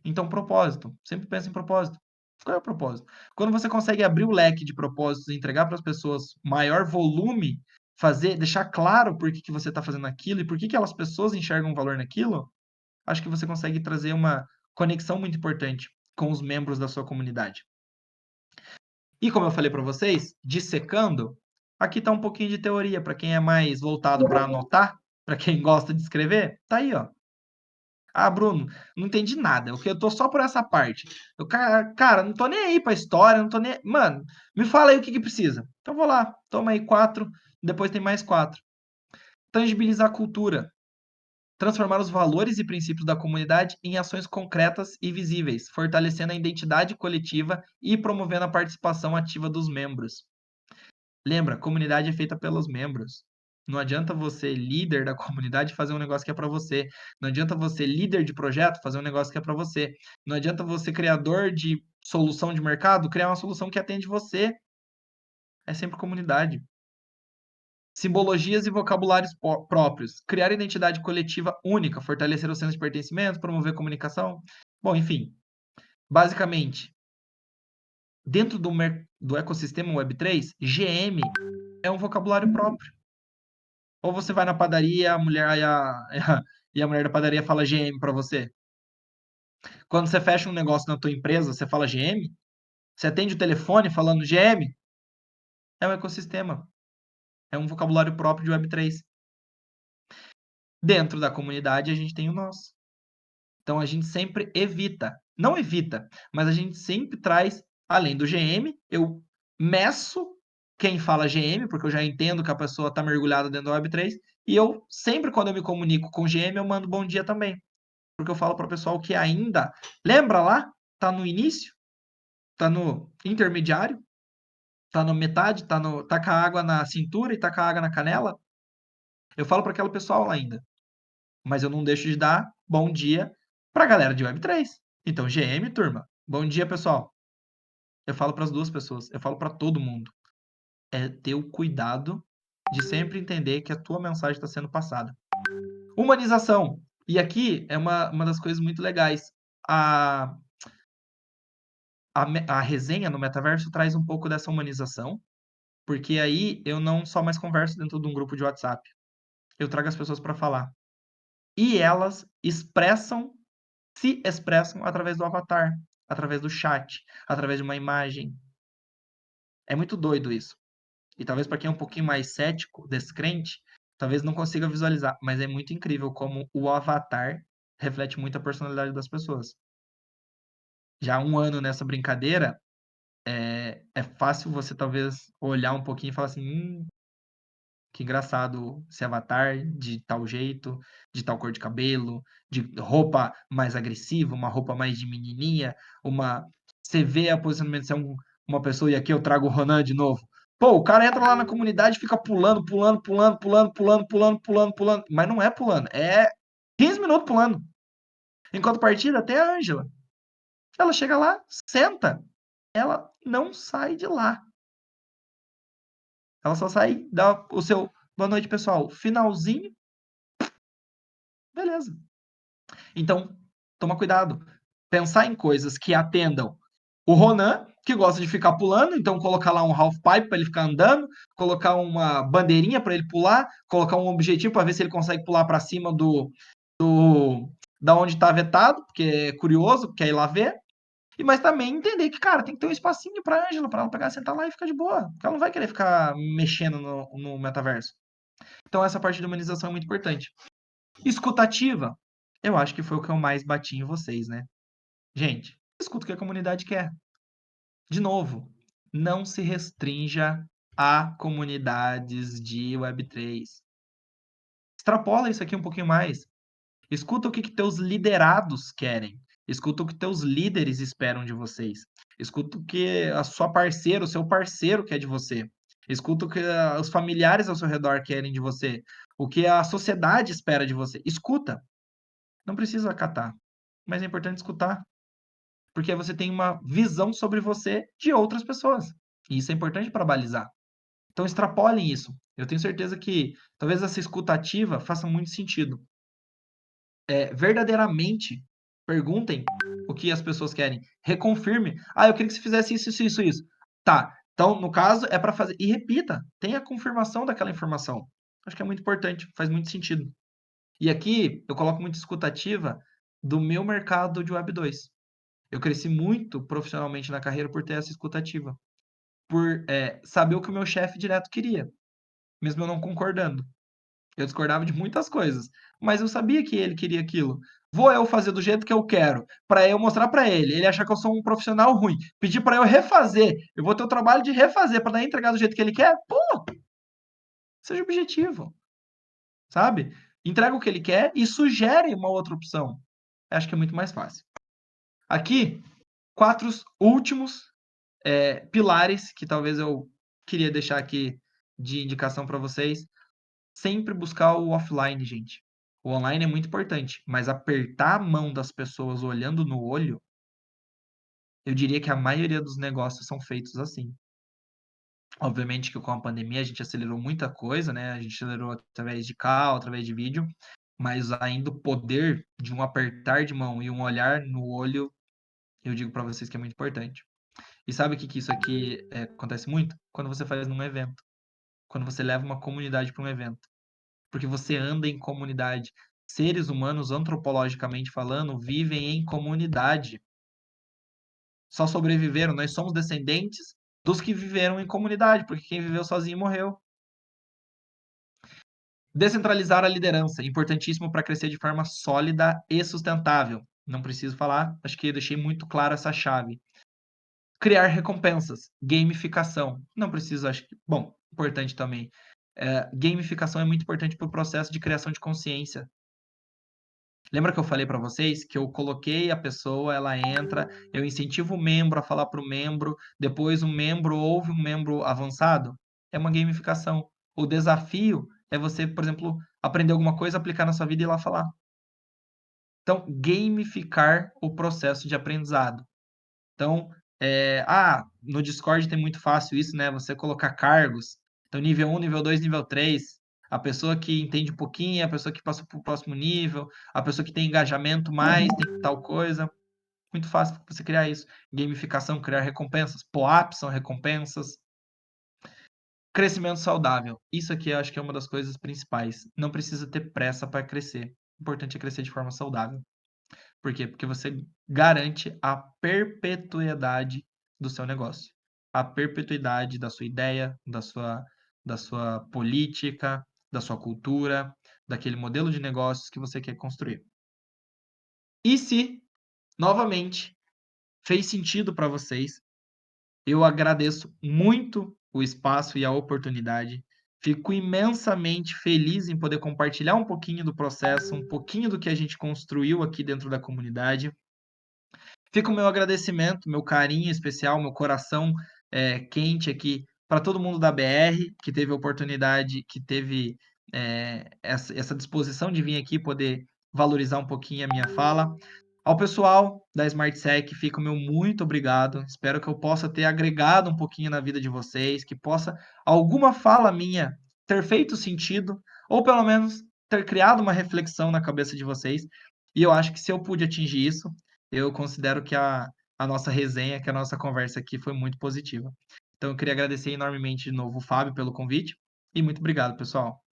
Então, propósito. Sempre pensa em propósito. Qual é o propósito? Quando você consegue abrir o leque de propósitos e entregar para as pessoas maior volume, deixar claro por que você está fazendo aquilo e por que aquelas pessoas enxergam valor naquilo, acho que você consegue trazer uma conexão muito importante com os membros da sua comunidade. E como eu falei para vocês, dissecando, aqui está um pouquinho de teoria para quem é mais voltado para anotar, para quem gosta de escrever, tá aí, ó. Ah, Bruno, não entendi nada. Eu tô só por essa parte. Cara, não tô nem aí pra história, não tô nem. Mano, me fala aí o que precisa. Então vou lá, toma aí 4, depois tem mais 4. Tangibilizar a cultura. Transformar os valores e princípios da comunidade em ações concretas e visíveis, fortalecendo a identidade coletiva e promovendo a participação ativa dos membros. Lembra, comunidade é feita pelos membros. Não adianta você, líder da comunidade, fazer um negócio que é para você. Não adianta você, líder de projeto, fazer um negócio que é para você. Não adianta você, criador de solução de mercado, criar uma solução que atende você. É sempre comunidade. Simbologias e vocabulários próprios. Criar identidade coletiva única, fortalecer o senso de pertencimento, promover comunicação. Bom, enfim. Basicamente, dentro do ecossistema Web3, GM é um vocabulário próprio. Ou você vai na padaria, a mulher e a mulher da padaria fala GM para você. Quando você fecha um negócio na tua empresa, você fala GM? Você atende o telefone falando GM? É um ecossistema. É um vocabulário próprio de Web3. Dentro da comunidade, a gente tem o nosso. Então, a gente sempre evita. Não evita, mas a gente sempre traz, além do GM, eu meço quem fala GM, porque eu já entendo que a pessoa está mergulhada dentro da Web3, e eu sempre, quando eu me comunico com GM, eu mando bom dia também. Porque eu falo para o pessoal que ainda, lembra lá? Tá no início, tá no intermediário, tá na metade, tá com a água na cintura e tá com a água na canela. Eu falo para aquele pessoal lá ainda. Mas eu não deixo de dar bom dia para a galera de Web3. Então, GM, turma, bom dia, pessoal. Eu falo para as duas pessoas, eu falo para todo mundo. É ter o cuidado de sempre entender que a tua mensagem está sendo passada. Humanização. E aqui é uma das coisas muito legais. A resenha no metaverso traz um pouco dessa humanização, porque aí eu não só mais converso dentro de um grupo de WhatsApp. Eu trago as pessoas para falar. E elas se expressam através do avatar, através do chat, através de uma imagem. É muito doido isso. E talvez para quem é um pouquinho mais cético, descrente, talvez não consiga visualizar, mas é muito incrível como o avatar reflete muito a personalidade das pessoas. Já há 1 ano nessa brincadeira, é fácil você talvez olhar um pouquinho e falar assim, que engraçado esse avatar de tal jeito, de tal cor de cabelo, de roupa mais agressiva, uma roupa mais de menininha, você vê a posicionamento de ser uma pessoa, e aqui eu trago o Ronan de novo. Pô, o cara entra lá na comunidade e fica pulando, pulando, pulando, pulando, pulando, pulando, pulando, pulando, mas não é pulando, é 15 minutos pulando. Em contrapartida, até a Ângela. Ela chega lá, senta. Ela não sai de lá. Ela só sai, dá o seu boa noite, pessoal. Finalzinho. Beleza. Então, toma cuidado. Pensar em coisas que atendam o Ronan, que gosta de ficar pulando, então colocar lá um half pipe para ele ficar andando, colocar uma bandeirinha para ele pular, colocar um objetivo para ver se ele consegue pular para cima da onde está vetado, porque é curioso, quer ir lá ver. Mas também entender que, cara, tem que ter um espacinho pra Ângela, pra ela pegar, sentar lá e ficar de boa. Porque ela não vai querer ficar mexendo no metaverso. Então essa parte de humanização é muito importante. Escutativa, eu acho que foi o que eu mais bati em vocês, né? Gente, escuta o que a comunidade quer. De novo, não se restrinja a comunidades de Web3. Extrapola isso aqui um pouquinho mais. Escuta o que teus liderados querem. Escuta o que teus líderes esperam de vocês. Escuta o que a sua parceira, o seu parceiro quer de você. Escuta o que os familiares ao seu redor querem de você. O que a sociedade espera de você. Escuta. Não precisa acatar, mas é importante escutar. Porque você tem uma visão sobre você de outras pessoas. E isso é importante para balizar. Então extrapolem isso. Eu tenho certeza que talvez essa escuta ativa faça muito sentido. Verdadeiramente perguntem o que as pessoas querem. Reconfirme. Eu queria que você fizesse isso. Tá. Então, no caso, é para fazer. E repita. Tenha a confirmação daquela informação. Acho que é muito importante. Faz muito sentido. E aqui, eu coloco muito escutativa do meu mercado de Web 2. Eu cresci muito profissionalmente na carreira por ter essa escutativa. Por saber o que o meu chefe direto queria. Mesmo eu não concordando. Eu discordava de muitas coisas, mas eu sabia que ele queria aquilo. Vou eu fazer do jeito que eu quero, para eu mostrar para ele achar que eu sou um profissional ruim, pedir para eu refazer, eu vou ter o trabalho de refazer para daí entregar do jeito que ele quer? Pô, seja objetivo, sabe? Entrega o que ele quer e sugere uma outra opção. Acho que é muito mais fácil. Aqui, 4 últimos pilares que talvez eu queria deixar aqui de indicação para vocês. Sempre buscar o offline, gente. O online é muito importante, mas apertar a mão das pessoas olhando no olho, eu diria que a maioria dos negócios são feitos assim. Obviamente que com a pandemia a gente acelerou muita coisa, né? A gente acelerou através de call, através de vídeo, mas ainda o poder de um apertar de mão e um olhar no olho, eu digo para vocês que é muito importante. E sabe o que isso aqui acontece muito? Quando você faz num evento. Quando você leva uma comunidade para um evento. Porque você anda em comunidade. Seres humanos, antropologicamente falando, vivem em comunidade. Só sobreviveram. Nós somos descendentes dos que viveram em comunidade, porque quem viveu sozinho morreu. Descentralizar a liderança, importantíssimo para crescer de forma sólida e sustentável. Não preciso falar, acho que eu deixei muito claro essa chave. Criar recompensas, gamificação. Não preciso, acho que. Bom, importante também. Gamificação é muito importante para o processo de criação de consciência. Lembra que eu falei para vocês que eu coloquei a pessoa, ela entra, eu incentivo o membro a falar para o membro, depois o membro ouve um membro avançado? É uma gamificação. O desafio é você, por exemplo, aprender alguma coisa, aplicar na sua vida e ir lá falar. Então, gamificar o processo de aprendizado. Então, no Discord tem muito fácil isso, né? Você colocar cargos. Então, nível 1, nível 2, nível 3. A pessoa que entende um pouquinho, a pessoa que passa para o próximo nível, a pessoa que tem engajamento mais, tem tal coisa. Muito fácil você criar isso. Gamificação, criar recompensas. POAP são recompensas. Crescimento saudável. Isso aqui eu acho que é uma das coisas principais. Não precisa ter pressa para crescer. O importante é crescer de forma saudável. Por quê? Porque você garante a perpetuidade do seu negócio. A perpetuidade da sua ideia, da sua política, da sua cultura, daquele modelo de negócios que você quer construir. E se, novamente, fez sentido para vocês, eu agradeço muito o espaço e a oportunidade. Fico imensamente feliz em poder compartilhar um pouquinho do processo, um pouquinho do que a gente construiu aqui dentro da comunidade. Fica o meu agradecimento, meu carinho especial, meu coração quente aqui para todo mundo da BR que teve a oportunidade, que teve essa disposição de vir aqui poder valorizar um pouquinho a minha fala. Ao pessoal da SmartSec, fica o meu muito obrigado. Espero que eu possa ter agregado um pouquinho na vida de vocês, que possa alguma fala minha ter feito sentido, ou pelo menos ter criado uma reflexão na cabeça de vocês. E eu acho que se eu pude atingir isso, eu considero que a nossa resenha, que a nossa conversa aqui foi muito positiva. Então eu queria agradecer enormemente de novo o Fábio pelo convite e muito obrigado, pessoal.